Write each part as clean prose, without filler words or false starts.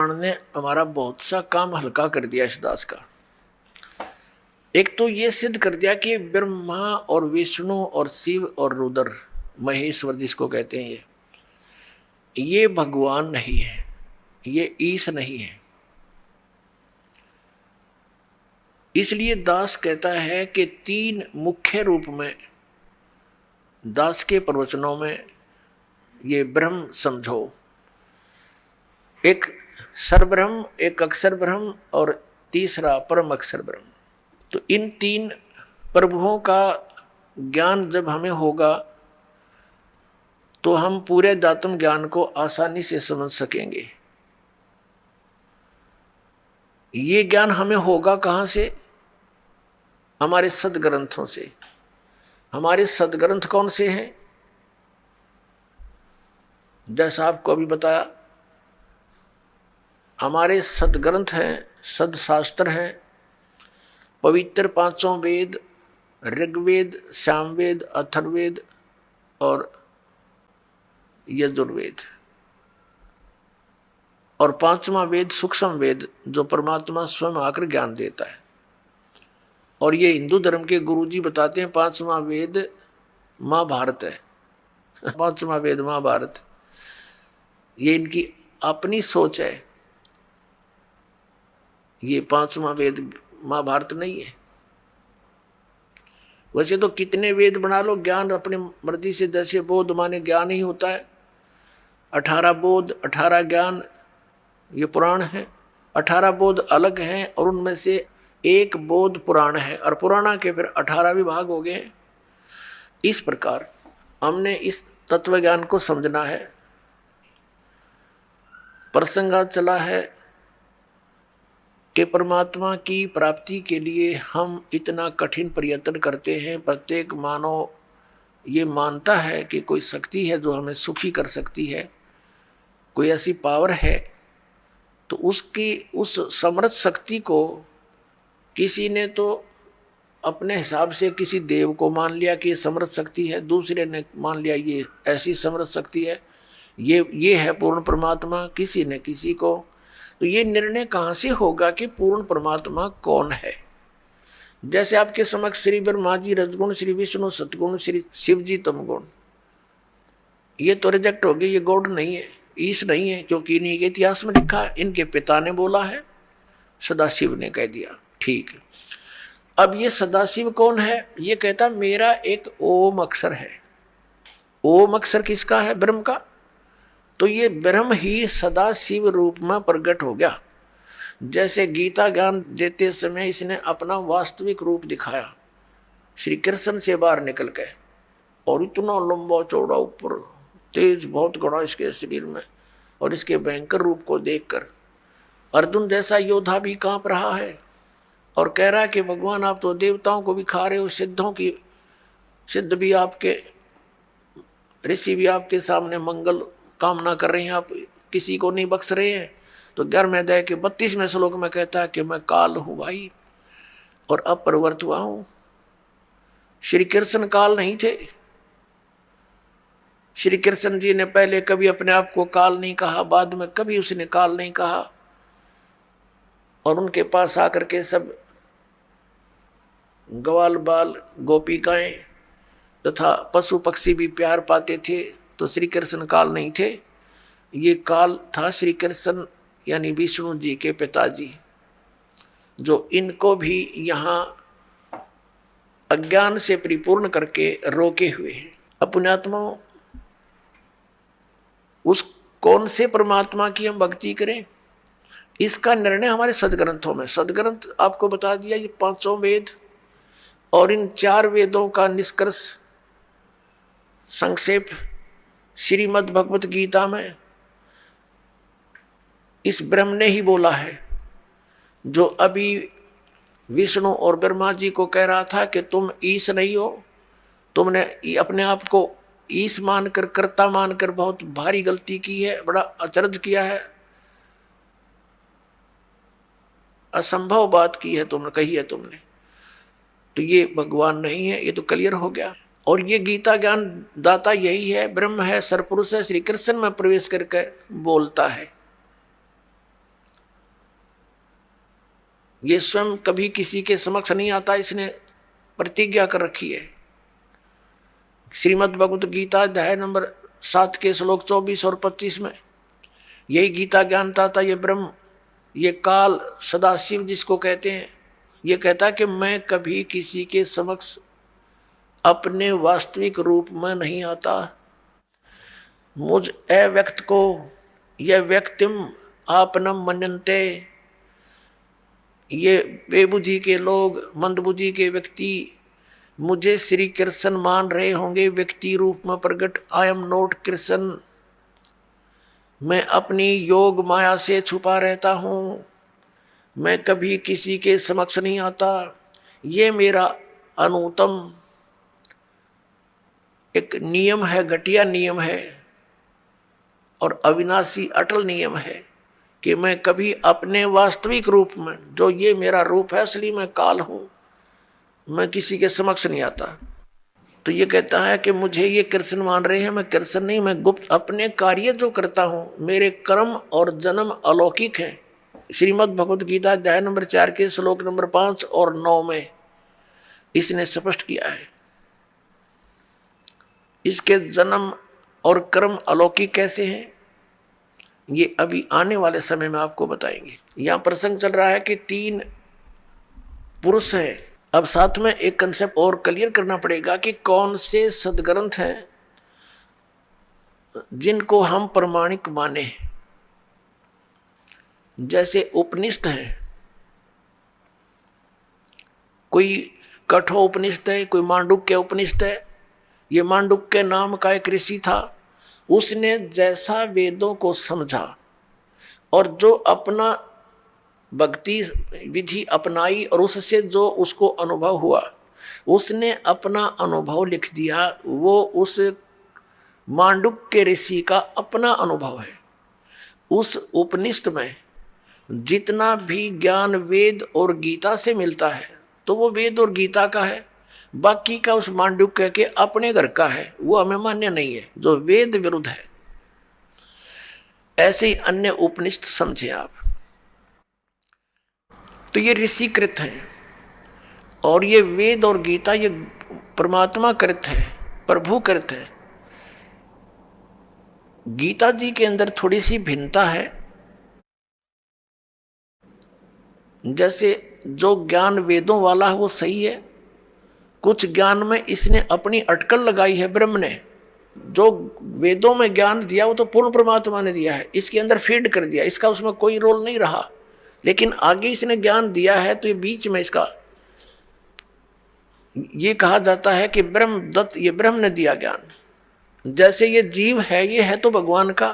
ने हमारा बहुत सा काम हल्का कर दिया इस दास का। एक तो ये सिद्ध कर दिया कि ब्रह्मा और विष्णु और शिव और रुद्र महेश्वर जिसको कहते हैं ये भगवान नहीं है, ये ईश नहीं है। इसलिए दास कहता है कि तीन मुख्य रूप में दास के प्रवचनों में ये ब्रह्म समझो। एक सरब्रह्म, एक अक्षर ब्रह्म और तीसरा परम अक्षर ब्रह्म। तो इन तीन प्रभुओं का ज्ञान जब हमें होगा तो हम पूरे दातम ज्ञान को आसानी से समझ सकेंगे। ये ज्ञान हमें होगा कहाँ से? हमारे सदग्रंथों से। हमारे सदग्रंथ कौन से हैं? जैसा आपको अभी बताया, हमारे सदग्रंथ हैं, सदशास्त्र हैं, पवित्र पांचों वेद, ऋग्वेद, सामवेद, अथर्ववेद और यजुर्वेद, और पांचवा वेद सूक्ष्म वेद जो परमात्मा स्वयं आकर ज्ञान देता है। और ये हिंदू धर्म के गुरुजी बताते हैं पांचवा वेद महाभारत है। पांचवा वेद महाभारत, ये इनकी अपनी सोच है। ये पांचवा वेद महाभारत नहीं है। वैसे तो कितने वेद बना लो, ज्ञान अपने मर्जी से, जैसे बोध माने ज्ञान ही होता है। 18 बोध 18 ज्ञान ये पुराण है। 18 बोध अलग हैं और उनमें से एक बोध पुराण है, और पुराणा के फिर 18 विभाग हो गए। इस प्रकार हमने इस तत्व ज्ञान को समझना है। प्रसंग चला है कि परमात्मा की प्राप्ति के लिए हम इतना कठिन प्रयत्न करते हैं। प्रत्येक मानव ये मानता है कि कोई शक्ति है जो हमें सुखी कर सकती है, कोई ऐसी पावर है। तो उसकी उस समर्थ शक्ति को किसी ने तो अपने हिसाब से किसी देव को मान लिया कि ये समर्थ शक्ति है, दूसरे ने मान लिया ये ऐसी समर्थ शक्ति है, ये है पूर्ण परमात्मा, किसी ने किसी को। तो ये निर्णय कहाँ से होगा कि पूर्ण परमात्मा कौन है? जैसे आपके समक्ष श्री ब्रह्मा जी रजगुण, श्री विष्णु सतगुण, श्री शिव जी तमगुण, ये तो रिजेक्ट हो गए। ये गॉड नहीं है, ईश नहीं है, क्योंकि इन्हीं के इतिहास में लिखा है, इनके पिता ने बोला है, सदाशिव ने कह दिया। ठीक, अब ये सदाशिव कौन है? ये कहता मेरा एक ओम अक्षर है। ओम अक्षर किसका है? ब्रह्म का। तो ये ब्रह्म ही सदाशिव रूप में प्रकट हो गया। जैसे गीता ज्ञान देते समय इसने अपना वास्तविक रूप दिखाया श्री कृष्ण से बाहर निकल के, और इतना लंबा चौड़ा, ऊपर तेज बहुत घड़ा इसके शरीर में, और इसके भयंकर रूप को देखकर अर्जुन जैसा योद्धा भी कांप रहा है और कह रहा है कि भगवान आप तो देवताओं को भी खा रहे हो, सिद्धों की सिद्ध भी आपके, ऋषि भी आपके सामने मंगल कामना कर रहे हैं, आप किसी को नहीं बख्श रहे हैं। तो 11वें अध्याय के 32वें श्लोक में कहता है कि मैं काल हूं भाई और अपरिवर्त हुआ हूं। श्री कृष्ण काल नहीं थे। श्री कृष्ण जी ने पहले कभी अपने आप को काल नहीं कहा, बाद में कभी उसने काल नहीं कहा। और उनके पास आकर के सब ग्वाल बाल गोपिकाएं तथा पशु पक्षी भी प्यार पाते थे। तो श्री कृष्ण काल नहीं थे, ये काल था श्री कृष्ण यानी विष्णु जी के पिताजी, जो इनको भी यहाँ अज्ञान से परिपूर्ण करके रोके हुए हैं। अपनात्मा उस कौन से परमात्मा की हम भक्ति करें, इसका निर्णय हमारे सदग्रंथों में। सदग्रंथ आपको बता दिया, ये पांचों वेद और इन 4 वेदों का निष्कर्ष संक्षेप श्रीमद् भगवत गीता में इस ब्रह्म ने ही बोला है, जो अभी विष्णु और ब्रह्मा जी को कह रहा था कि तुम ईश नहीं हो, तुमने अपने आप को ईश मानकर, कर्ता मानकर बहुत भारी गलती की है, बड़ा अचरज किया है, असंभव बात की है तुमने, कही है तुमने। तो ये भगवान नहीं है, ये तो क्लियर हो गया। और ये गीता ज्ञान दाता यही है, ब्रह्म है, सरपुरुष है, श्री कृष्ण में प्रवेश करके बोलता है। ये स्वयं कभी किसी के समक्ष नहीं आता, इसने प्रतिज्ञा कर रखी है। श्रीमद् भगवत गीता अध्याय नंबर 7 के श्लोक 24 और 25 में यही गीता ज्ञानता था। ये ब्रह्म, ये काल, सदाशिव जिसको कहते हैं, ये कहता है कि मैं कभी किसी के समक्ष अपने वास्तविक रूप में नहीं आता। मुझ अव्यक्त को यह व्यक्तिम आपनम मनन्ते, ये बेबुद्धि के लोग, मंदबुद्धि के व्यक्ति मुझे श्री कृष्ण मान रहे होंगे व्यक्ति रूप में प्रकट। आई एम नॉट कृष्ण, मैं अपनी योग माया से छुपा रहता हूँ, मैं कभी किसी के समक्ष नहीं आता। ये मेरा अनुत्तम एक नियम है, घटिया नियम है और अविनाशी अटल नियम है कि मैं कभी अपने वास्तविक रूप में, जो ये मेरा रूप है असली, मैं काल हूँ, मैं किसी के समक्ष नहीं आता। तो ये कहता है कि मुझे ये कृष्ण मान रहे हैं, मैं कृष्ण नहीं, मैं गुप्त अपने कार्य जो करता हूँ, मेरे कर्म और जन्म अलौकिक हैं। श्रीमद् भगवत गीता अध्याय नंबर 4 के श्लोक नंबर 5 और 9 में इसने स्पष्ट किया है। इसके जन्म और कर्म अलौकिक कैसे हैं, ये अभी आने वाले समय में आपको बताएंगे। यहाँ प्रसंग चल रहा है कि 3 पुरुष हैं। अब साथ में एक कंसेप्ट और क्लियर करना पड़ेगा कि कौन से सदग्रंथ हैं जिनको हम प्रमाणिक माने। जैसे उपनिषद हैं, कोई कठो उपनिषद है, कोई मांडुक्य उपनिषद है। ये मांडुक्य नाम का एक ऋषि था, उसने जैसा वेदों को समझा और जो अपना भक्ति विधि अपनाई और उससे जो उसको अनुभव हुआ, उसने अपना अनुभव लिख दिया। वो उस मांडुक्य ऋषि का अपना अनुभव है। उस उपनिषद में जितना भी ज्ञान वेद और गीता से मिलता है तो वो वेद और गीता का है, बाकी का उस मांडुक्य के अपने घर का है, वो हमें मान्य नहीं है, जो वेद विरुद्ध है। ऐसे ही अन्य उपनिषद समझे आप। तो ये ऋषिकृत हैं और ये वेद और गीता ये परमात्मा कृत है, प्रभु कृत है। गीता जी के अंदर थोड़ी सी भिन्नता है। जैसे जो ज्ञान वेदों वाला है वो सही है, कुछ ज्ञान में इसने अपनी अटकल लगाई है ब्रह्म ने। जो वेदों में ज्ञान दिया वो तो पूर्ण परमात्मा ने दिया है, इसके अंदर फीड कर दिया, इसका उसमें कोई रोल नहीं रहा। लेकिन आगे इसने ज्ञान दिया है तो ये बीच में इसका ये कहा जाता है कि ब्रह्म दत्त, ये ब्रह्म ने दिया ज्ञान। जैसे ये जीव है, ये है तो भगवान का,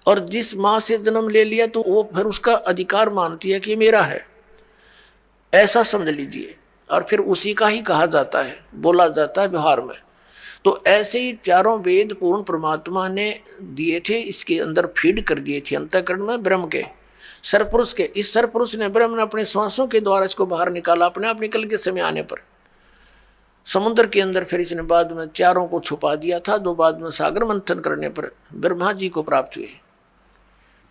और जिस माँ से जन्म ले लिया तो वो फिर उसका अधिकार मानती है कि ये मेरा है, ऐसा समझ लीजिए। और फिर उसी का ही कहा जाता है, बोला जाता है व्यवहार में। तो ऐसे ही चारों वेद पूर्ण परमात्मा ने दिए थे, इसके अंदर फीड कर दिए थे अंतःकरण में ब्रह्म के, सरपुरुष के। इस सरपुरुष ने, ब्रह्म ने अपने श्वासों के द्वारा इसको बाहर निकाला। अपने आप निकल के समय आने पर समुद्र के अंदर फिर इसने बाद में चारों को छुपा दिया था, जो बाद में सागर मंथन करने पर ब्रह्मा जी को प्राप्त हुए।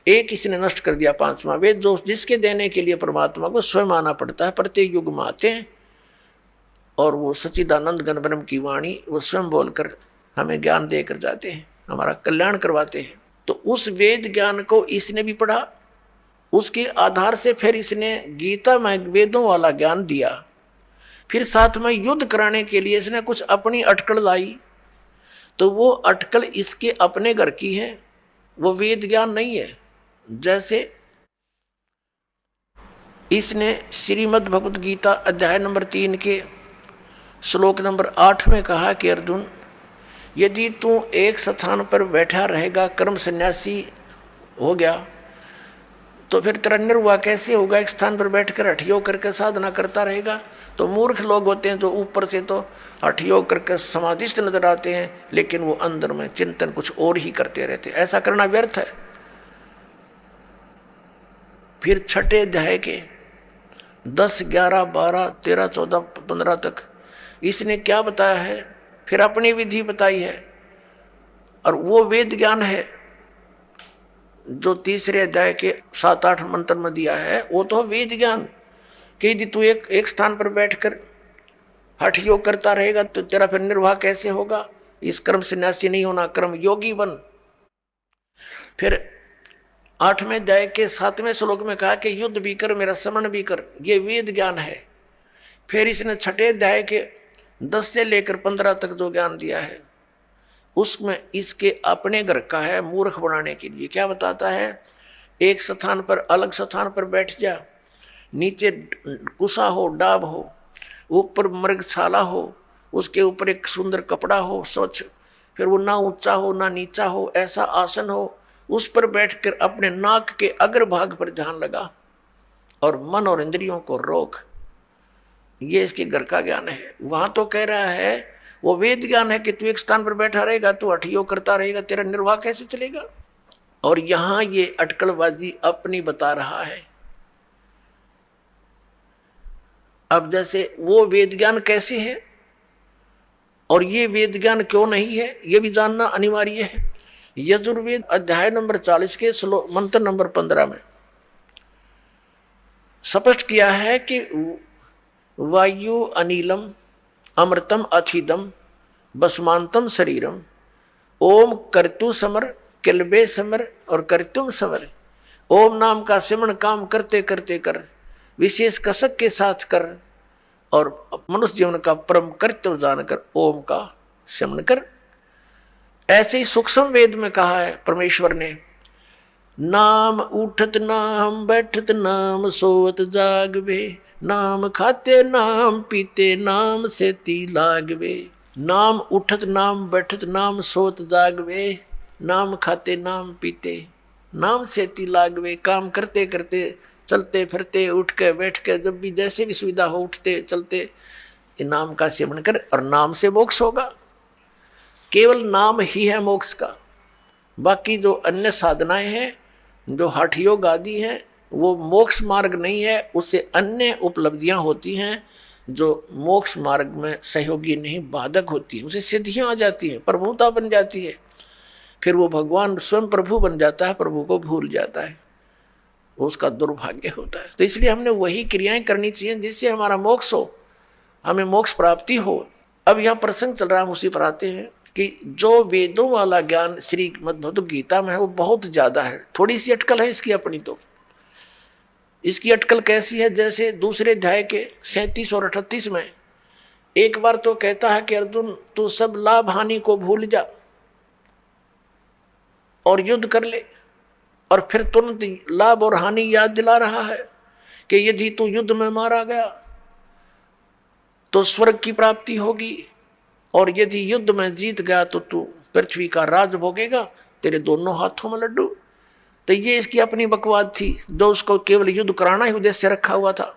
एक इसने नष्ट कर दिया, 5वां वेद, जो जिसके देने के लिए परमात्मा को स्वयं आना पड़ता है। प्रत्येक युग में आते हैं और वो सच्चिदानंद घन ब्रह्म की वाणी वो स्वयं बोलकर हमें ज्ञान देकर जाते हैं, हमारा कल्याण करवाते हैं। तो उस वेद ज्ञान को इसने भी पढ़ा, उसके आधार से फिर इसने गीता में वेदों वाला ज्ञान दिया। फिर साथ में युद्ध कराने के लिए इसने कुछ अपनी अटकल लाई, तो वो अटकल इसके अपने घर की है, वो वेद ज्ञान नहीं है। जैसे इसने श्रीमद् भगवत गीता अध्याय नंबर 3 के श्लोक नंबर 8 में कहा कि अर्जुन, यदि तू एक स्थान पर बैठा रहेगा, कर्म सन्यासी हो गया, तो फिर तेरा निर्वाह कैसे होगा? एक स्थान पर बैठकर हठ योग करके साधना करता रहेगा। तो मूर्ख लोग होते हैं जो ऊपर से तो हठ योग करके समाधिस्थ नजर आते हैं, लेकिन वो अंदर में चिंतन कुछ और ही करते रहते। ऐसा करना व्यर्थ है। फिर छठे अध्याय के 10, 11, 12, 13, 14, 15 तक इसने क्या बताया है? फिर अपनी विधि बताई है, और वो वेद ज्ञान है जो तीसरे अध्याय के 7, 8 मंत्र में दिया है। वो तो वेद ज्ञान कि यदि तू एक स्थान पर बैठकर हठ योग करता रहेगा तो तेरा फिर निर्वाह कैसे होगा? इस कर्म सन्यासी नहीं होना, कर्म योगी बन। फिर 8वें अध्याय के 7वें श्लोक में कहा कि युद्ध भी कर, मेरा स्मरण भी कर, ये वेद ज्ञान है। फिर इसने 6ठे अध्याय के 10 से लेकर 15 तक जो ज्ञान दिया है उसमें इसके अपने घर का है मूर्ख बनाने के लिए। क्या बताता है? एक स्थान पर, अलग स्थान पर बैठ जा, नीचे कुसा हो, डाब हो, ऊपर मृगशाला हो, उसके ऊपर एक सुंदर कपड़ा हो स्वच्छ, फिर वो ना ऊंचा हो ना नीचा हो, ऐसा आसन हो, उस पर बैठकर अपने नाक के अग्रभाग पर ध्यान लगा और मन और इंद्रियों को रोक। ये इसके घर का ज्ञान है। वहां तो कह रहा है वो वेद ज्ञान है कि तू एक स्थान पर बैठा रहेगा, तू हठ योग करता रहेगा, तेरा निर्वाह कैसे चलेगा? और यहां ये अटकलबाजी अपनी बता रहा है। अब जैसे वो वेद ज्ञान कैसे है और ये वेद ज्ञान क्यों नहीं है, ये भी जानना अनिवार्य है। यजुर्वेद अध्याय नंबर 40 के मंत्र नंबर 15 में स्पष्ट किया है कि वायु अनिलम अमृतम अथिदम बसमांतम शरीरम ओम कर्तु समर किलबे समर और कर्तुम समर। ओम नाम का सिमरण काम करते करते कर, विशेष कसक के साथ कर और मनुष्य जीवन का परम कर्तव्य जानकर ओम का सिमरण कर। ऐसे ही सूक्ष्म वेद में कहा है परमेश्वर ने, नाम उठत नाम बैठत नाम सोवत जागवे, नाम खाते नाम पीते नाम सेती लागवे। नाम उठत नाम बैठत नाम सोत जागवे, नाम खाते नाम पीते नाम सेती लागवे। काम करते करते, चलते फिरते, उठ के बैठ के, जब भी जैसे भी सुविधा हो, उठते चलते नाम का सेवन कर और नाम से मोक्ष होगा। केवल नाम ही है मोक्ष का। बाकी जो अन्य साधनाएं हैं, जो हठ योग आदि हैं, वो मोक्ष मार्ग नहीं है। उससे अन्य उपलब्धियां होती हैं जो मोक्ष मार्ग में सहयोगी नहीं, बाधक होती हैं। उसे सिद्धियां आ जाती हैं, प्रभुता बन जाती है, फिर वो भगवान स्वयं प्रभु बन जाता है, प्रभु को भूल जाता है, उसका दुर्भाग्य होता है। तो इसलिए हमने वही क्रियाएं करनी चाहिए जिससे हमारा मोक्ष हो, हमें मोक्ष प्राप्ति हो। अब यहाँ प्रसंग चल रहा है, हम उसी पर आते हैं कि जो वेदों वाला ज्ञान श्री मद्भगवत गीता में है वो बहुत ज्यादा है। थोड़ी सी अटकल है इसकी अपनी। तो इसकी अटकल कैसी है? जैसे दूसरे अध्याय के 37 और 38 में एक बार तो कहता है कि अर्जुन तू सब लाभ हानि को भूल जा और युद्ध कर ले, और फिर तुरंत लाभ और हानि याद दिला रहा है कि यदि तू युद्ध में मारा गया तो स्वर्ग की प्राप्ति होगी, और यदि युद्ध में जीत गया तो तू पृथ्वी का राज भोगेगा, तेरे दोनों हाथों में लड्डू। तो ये इसकी अपनी बकवाद थी, जो उसको केवल युद्ध कराना ही उद्देश्य रखा हुआ था।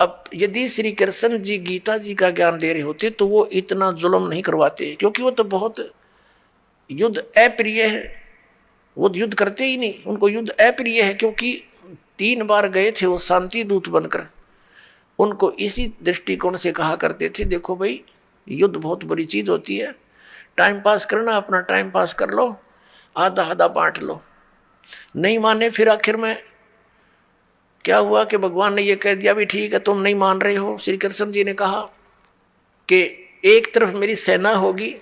अब यदि श्री कृष्ण जी गीता जी का ज्ञान दे रहे होते तो वो इतना जुल्म नहीं करवाते, क्योंकि वो तो बहुत युद्ध अप्रिय है, वो युद्ध करते ही नहीं, उनको युद्ध अप्रिय है। क्योंकि 3 बार गए थे वो शांति दूत बनकर, उनको इसी दृष्टिकोण से कहा करते थे, देखो भाई युद्ध बहुत बड़ी चीज होती है, टाइम पास करना, अपना टाइम पास कर लो, आधा आधा बांट लो। नहीं माने, फिर आखिर में क्या हुआ कि भगवान ने ये कह दिया भी ठीक है तुम नहीं मान रहे हो। श्री कृष्ण जी ने कहा कि एक तरफ मेरी सेना होगी,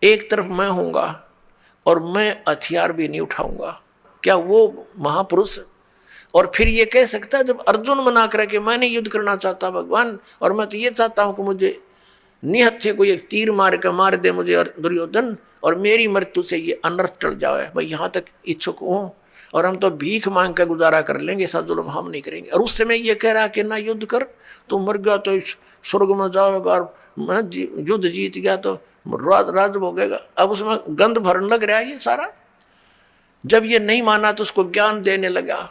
एक तरफ मैं होऊंगा, और मैं हथियार भी नहीं उठाऊंगा। क्या वो महापुरुष और फिर ये कह सकता है, जब अर्जुन मना करे कि मैं नहीं युद्ध करना चाहता भगवान, और मैं तो ये चाहता हूं कि मुझे निहत्थे को एक तीर मार के मार दे मुझे और दुर्योधन, और मेरी मृत्यु से ये अनर्थ टल जाए, भाई यहाँ तक इच्छुक हूँ, और हम तो भीख मांग कर गुजारा कर लेंगे, ऐसा जुल्म हम नहीं करेंगे। और उस समय ये कह रहा कि ना युद्ध कर, तू मर गया तो स्वर्ग में जाओगा, और मैं युद्ध जीत गया तो राज भोगेगा। अब उसमें गंध भरने लग रहा है ये सारा। जब ये नहीं माना तो उसको ज्ञान देने लगा,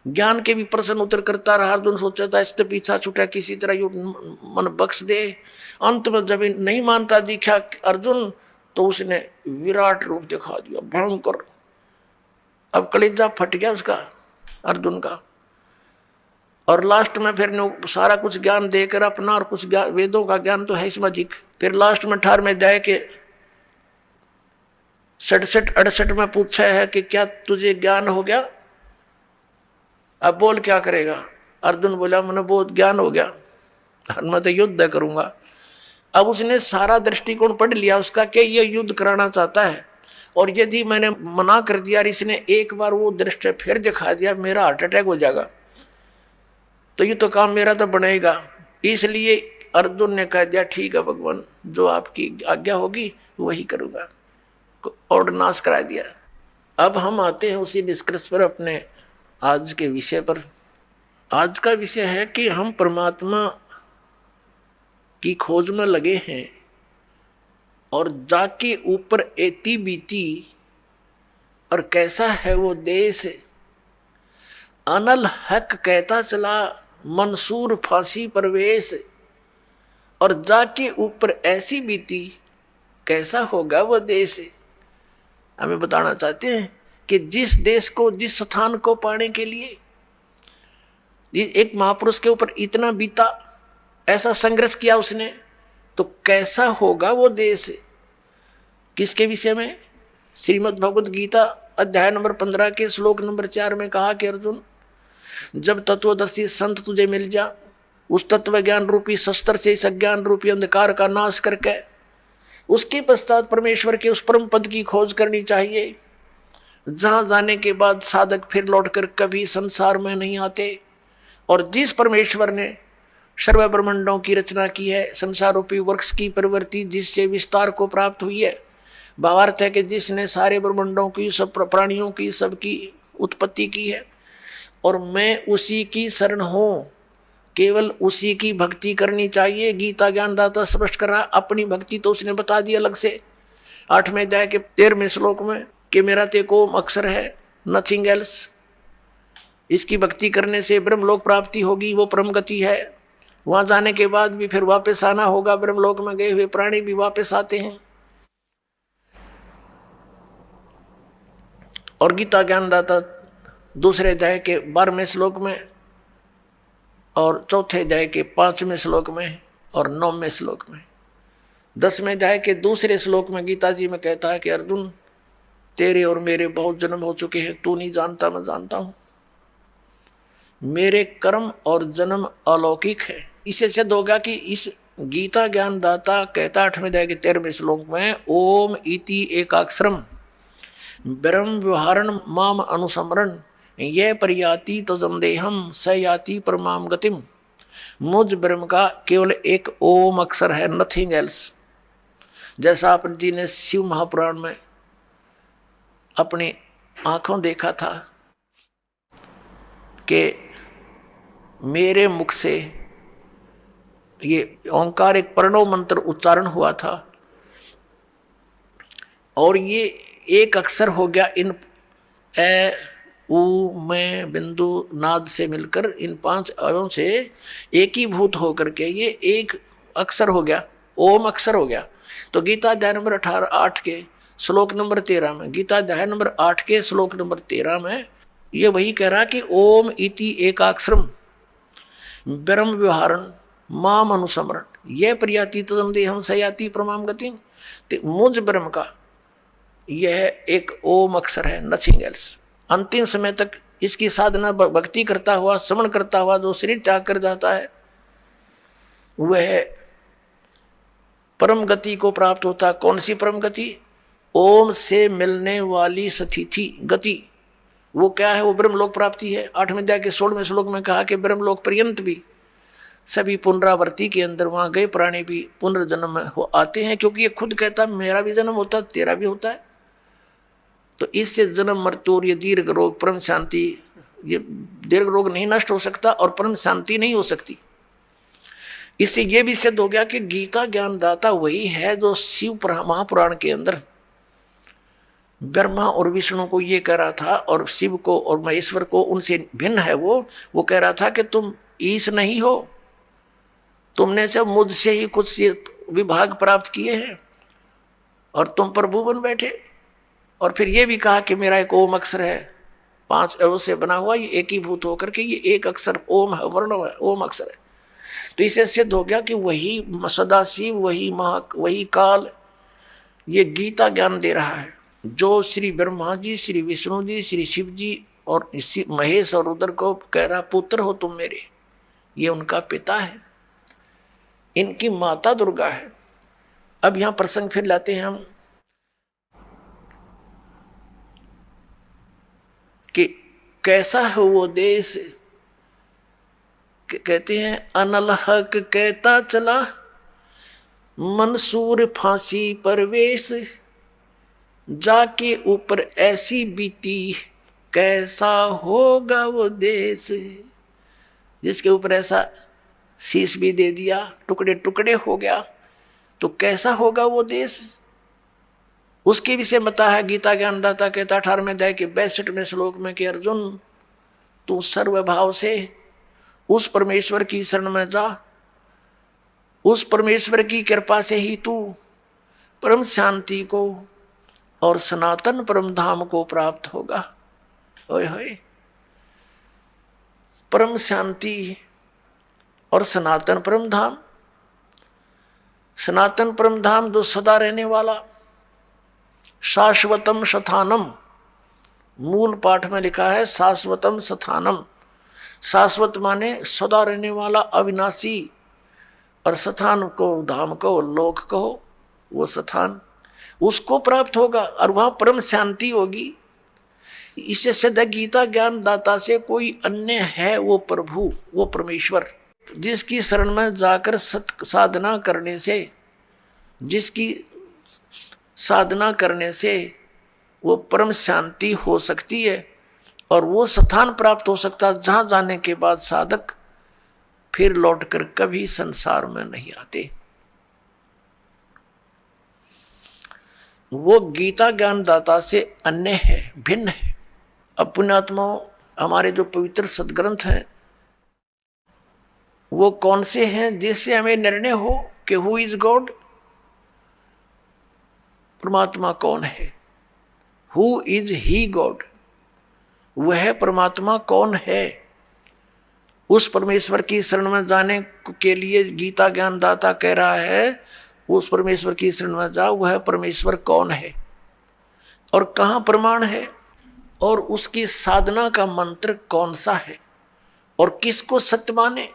ज्ञान के भी प्रश्न उत्तर करता रहा। अर्जुन सोचा था इससे पीछा छूटा, किसी तरह यो मन बख्श दे। अंत में जब नहीं मानता दिखा अर्जुन, तो उसने विराट रूप दिखा दिया, भयंकर। अब कलेजा फट गया उसका, अर्जुन का। और लास्ट में फिर ने सारा कुछ ज्ञान देकर अपना, और कुछ वेदों का ज्ञान तो है इसमें अधिक। फिर लास्ट में 18वें अध्याय के 67-68 में पूछा है कि क्या तुझे ज्ञान हो गया, अब बोल क्या करेगा। अर्जुन बोला मैंने बहुत ज्ञान हो गया, मैं तो युद्ध करूंगा। अब उसने सारा दृष्टिकोण पढ़ लिया उसका कि ये युद्ध कराना चाहता है, और यदि मैंने मना कर दिया और इसने एक बार वो दृश्य फिर दिखा दिया, मेरा हार्ट अटैक हो जाएगा, तो ये तो काम मेरा तो बनेगा। इसलिए अर्जुन ने कह दिया ठीक है भगवान, जो आपकी आज्ञा होगी वही करूंगा, और नाश करा दिया। अब हम आते हैं उसी निष्कर्ष पर, अपने आज के विषय पर। आज का विषय है कि हम परमात्मा की खोज में लगे हैं, और जाके ऊपर एती बीती और कैसा है वो देश, अनल हक कहता चला मंसूर फांसी परवेश, और जाके ऊपर ऐसी बीती कैसा होगा वो देश। हमें बताना चाहते हैं कि जिस देश को, जिस स्थान को पाने के लिए एक महापुरुष के ऊपर इतना बीता, ऐसा संघर्ष किया उसने, तो कैसा होगा वो देश। किसके विषय में? श्रीमद् भगवद गीता अध्याय नंबर 15 के श्लोक नंबर 4 में कहा कि अर्जुन, जब तत्वदर्शी संत तुझे मिल जा, उस तत्व ज्ञान रूपी शस्त्र से इस अज्ञान रूपी अंधकार का नाश करके उसके पश्चात परमेश्वर के उस परम पद की खोज करनी चाहिए, जहां जाने के बाद साधक फिर लौटकर कभी संसार में नहीं आते। और जिस परमेश्वर ने सर्व ब्रह्मांडों की रचना की है, संसार रूपी वृक्ष की प्रवृत्ति जिससे विस्तार को प्राप्त हुई है, भावार्थ है कि जिसने सारे ब्रह्मांडों की, सब प्राणियों की, सबकी उत्पत्ति की है, और मैं उसी की शरण हूँ, केवल उसी की भक्ति करनी चाहिए। गीता ज्ञानदाता स्पष्ट कर रहा, अपनी भक्ति तो उसने बता दी अलग से 8वें अध्याय के 13वें श्लोक में कि मेरा तेक ओम अक्षर है, नथिंग एल्स। इसकी भक्ति करने से ब्रह्मलोक प्राप्ति होगी, वो परम गति है। वहां जाने के बाद भी फिर वापस आना होगा, ब्रह्मलोक में गए हुए प्राणी भी वापस आते हैं। और गीता ज्ञानदाता 2 अध्याय के 12वें श्लोक में और 4 अध्याय के 5वें श्लोक में और 9वें श्लोक में, 10वें अध्याय के 2 श्लोक में गीता जी में कहता है कि अर्जुन, तेरे और मेरे बहुत जन्म हो चुके हैं, तू नहीं जानता, मैं जानता हूं। मेरे कर्म और जन्म अलौकिक है। इससे सिद्ध होगा कि इस गीता ज्ञानदाता कहता 8वें अध्याय के 13वें श्लोक में, ओम इति एकाक्षरम ब्रह्म व्यवहारण माम अनुसमरण ये परियाति तो संदेहम स याति परमाम गतिम। मुझ ब्रह्म का केवल एक ओम अक्षर है, नथिंग एल्स। जैसा आप जी ने शिव महापुराण में अपनी आंखों देखा था कि मेरे मुख से ये ओंकार एक प्रणव मंत्र उच्चारण हुआ था, और ये एक अक्षर हो गया इन ए उ में बिंदु नाद से मिलकर इन 5 अवयों से एकीभूत होकर के ये एक अक्षर हो गया, ओम अक्षर हो गया। तो गीता अध्याय नंबर 8 के श्लोक नंबर 13 में, गीता अध्याय नंबर 8 के श्लोक नंबर 13 में ये वही कह रहा कि ओम इति एकाक्षरम ब्रह्म व्यवहारण माम अनुसमरण यह प्रयाति तदम सयाति प्रमाम गति। मुझ ब्रह्म का यह एक ओम अक्षर है, नथिंग एल्स। अंतिम समय तक इसकी साधना भक्ति करता हुआ, श्रवण करता हुआ जो शरीर त्याग कर जाता है, वह परम गति को प्राप्त होता। कौन सी परम गति? ओम से मिलने वाली स्थिति गति। वो क्या है? वो ब्रह्मलोक प्राप्ति है। 8वें अध्याय के 16वें श्लोक में कहा कि ब्रह्मलोक पर्यंत भी सभी पुनरावृत्ति के अंदर वहां गए प्राणी भी पुनर्जन्म में हो आते हैं, क्योंकि ये खुद कहता मेरा भी जन्म होता है, तेरा भी होता है। तो इससे जन्म मृत्यु और ये दीर्घ रोग परम शांति, ये दीर्घ रोग नहीं नष्ट हो सकता और परम शांति नहीं हो सकती। इससे ये भी सिद्ध हो गया कि गीता ज्ञानदाता वही है जो शिव महापुराण के अंदर ब्रह्मा और विष्णु को ये कह रहा था, और शिव को और महेश्वर को उनसे भिन्न है। वो कह रहा था कि तुम ईश नहीं हो, तुमने सब मुझसे ही कुछ विभाग प्राप्त किए हैं और तुम प्रभु बन बैठे। और फिर ये भी कहा कि मेरा एक ओम अक्षर है, 5 अवयव से बना हुआ, ये एकीभूत होकर के ये एक अक्षर ओम है, वर्ण है, ओम अक्षर है। तो इससे सिद्ध हो गया कि वही सदाशिव, वही काल ये गीता ज्ञान दे रहा है, जो श्री ब्रह्मा जी, श्री विष्णु जी, श्री शिव जी और इसी महेश और रुद्र को कह रहा पुत्र हो तुम मेरे, ये उनका पिता है, इनकी माता दुर्गा है। अब यहां प्रसंग फिर लाते हैं हम कि कैसा है वो देश। कहते हैं अनल हक कहता चला, मंसूर फांसी परवेश, जाके ऊपर ऐसी बीती, कैसा होगा वो देश। जिसके ऊपर ऐसा शीश भी दे दिया, टुकड़े टुकड़े हो गया, तो कैसा होगा वो देश। उसके विषय बता है गीता ज्ञानदाता कहता 18वें अध्याय के 62वें श्लोक में कि अर्जुन तू सर्वभाव से उस परमेश्वर की शरण में जा, उस परमेश्वर की कृपा से ही तू परम शांति को और सनातन परम धाम को प्राप्त होगा। ओए होए, परम शांति और सनातन परम धाम। सनातन परम धाम जो सदा रहने वाला, शाश्वतम शथानम, मूल पाठ में लिखा है शाश्वतम शथानम। शाश्वत माने सदा रहने वाला, अविनाशी, और स्थान को धाम को लोक कहो, वो स्थान उसको प्राप्त होगा और वहां परम शांति होगी। इससे सिद्ध गीता ज्ञान दाता से कोई अन्य है वो प्रभु, वो परमेश्वर, जिसकी शरण में जाकर साधना करने से, जिसकी साधना करने से वो परम शांति हो सकती है और वो स्थान प्राप्त हो सकता है जहां जाने के बाद साधक फिर लौटकर कभी संसार में नहीं आते। वो गीता ज्ञान दाता से अन्य है, भिन्न है। अब पुण्यात्माओं, हमारे जो पवित्र सदग्रंथ हैं वो कौन से हैं जिससे हमें निर्णय हो कि हु इज गॉड, परमात्मा कौन है, हु इज ही गॉड, वह परमात्मा कौन है। उस परमेश्वर की शरण में जाने के लिए गीता ज्ञान दाता कह रहा है उस परमेश्वर की शरण में जाओ, वह परमेश्वर कौन है और कहाँ प्रमाण है और उसकी साधना का मंत्र कौन सा है और किसको सत्य माने।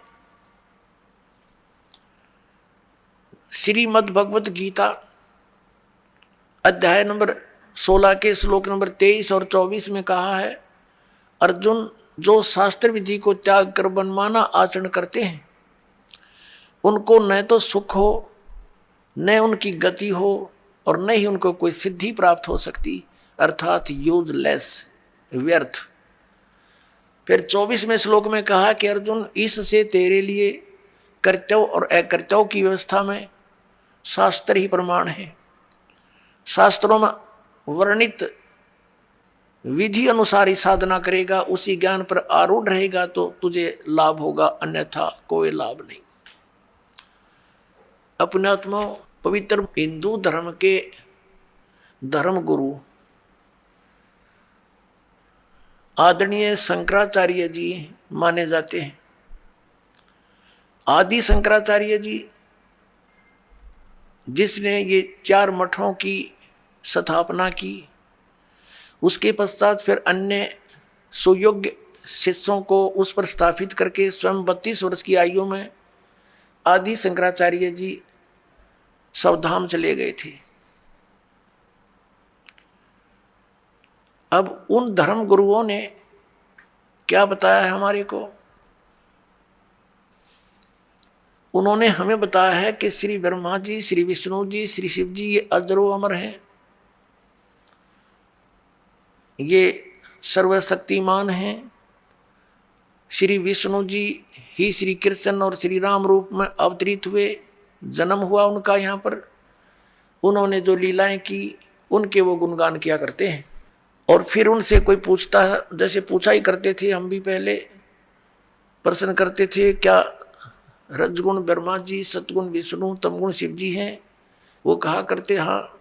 श्रीमद् भगवत गीता अध्याय नंबर 16 के श्लोक नंबर 23 और 24 में कहा है, अर्जुन जो शास्त्र विधि को त्याग कर मनमाना आचरण करते हैं उनको न तो सुख हो, न उनकी गति हो और न ही उनको कोई सिद्धि प्राप्त हो सकती, अर्थात यूजलेस, व्यर्थ। फिर 24वें श्लोक में कहा कि अर्जुन इससे तेरे लिए कर्तव्य और अकर्तव्य की व्यवस्था में शास्त्र ही प्रमाण है। शास्त्रों में वर्णित विधि अनुसार ही साधना करेगा, उसी ज्ञान पर आरूढ़ रहेगा तो तुझे लाभ होगा, अन्यथा कोई लाभ नहीं। अपने आत्मा पवित्र हिंदू धर्म के धर्म गुरु आदरणीय शंकराचार्य जी माने जाते हैं। आदि शंकराचार्य जी जिसने ये 4 मठों की स्थापना की, उसके पश्चात फिर अन्य सुयोग्य शिष्यों को उस पर स्थापित करके स्वयं 32 वर्ष की आयु में आदि शंकराचार्य जी स्वधाम चले गए थे। अब उन धर्म गुरुओं ने क्या बताया है हमारे को, उन्होंने हमें बताया है कि श्री ब्रह्मा जी, श्री विष्णु जी, श्री शिव जी ये अजरो अमर हैं, ये सर्वशक्तिमान हैं। श्री विष्णु जी ही श्री कृष्ण और श्री राम रूप में अवतरित हुए, जन्म हुआ उनका यहाँ पर, उन्होंने जो लीलाएं की उनके वो गुणगान किया करते हैं। और फिर उनसे कोई पूछता है, जैसे पूछा ही करते थे हम भी पहले, प्रश्न करते थे क्या रजगुण ब्रह्मा जी, सतगुण विष्णु, तमगुण शिव जी हैं। वो कहा करते हाँ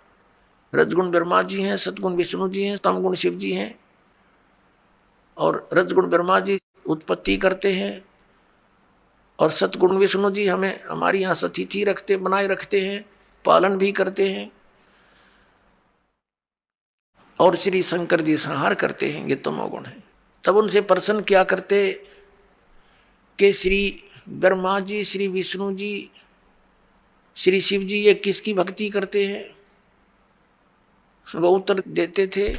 रजगुण ब्रह्मा जी हैं, सतगुण विष्णु जी हैं, तमगुण शिव जी हैं। और रजगुण ब्रह्मा जी उत्पत्ति करते हैं और सतगुण विष्णु जी हमें हमारी यहाँ सतिथि रखते, बनाए रखते हैं, पालन भी करते हैं। और श्री शंकर जी संहार करते हैं, ये तमोगुण है। तब उनसे प्रश्न किया करते कि श्री ब्रह्मा जी, श्री विष्णु जी, श्री शिव जी ये किसकी भक्ति करते हैं? वो उत्तर देते थे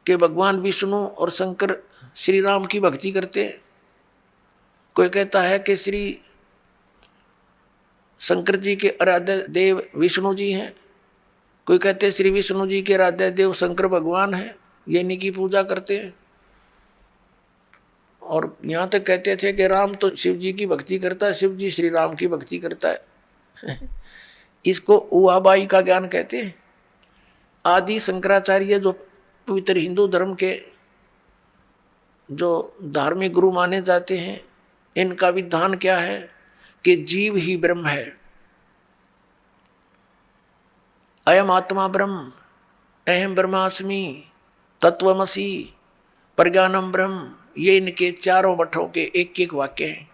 कि भगवान विष्णु और शंकर श्री राम की भक्ति करते हैं। कोई कहता है कि श्री शंकर जी के आराध्य देव विष्णु जी हैं, कोई कहते हैं श्री विष्णु जी के आराध्य देव शंकर भगवान हैं, ये इन्हीं की पूजा करते हैं। और यहाँ तक कहते थे कि राम तो शिव जी की भक्ति करता है, शिव जी श्री राम की भक्ति करता है। इसको उहाबाई का ज्ञान कहते हैं। आदि शंकराचार्य जो पवित्र हिंदू धर्म के जो धार्मिक गुरु माने जाते हैं, इनका विधान क्या है कि जीव ही ब्रह्म है। अयम आत्मा ब्रह्म, अहम ब्रह्मास्मि, तत्वमसि, प्रज्ञानम ब्रह्म, ये इनके चारों मठों के एक एक वाक्य हैं।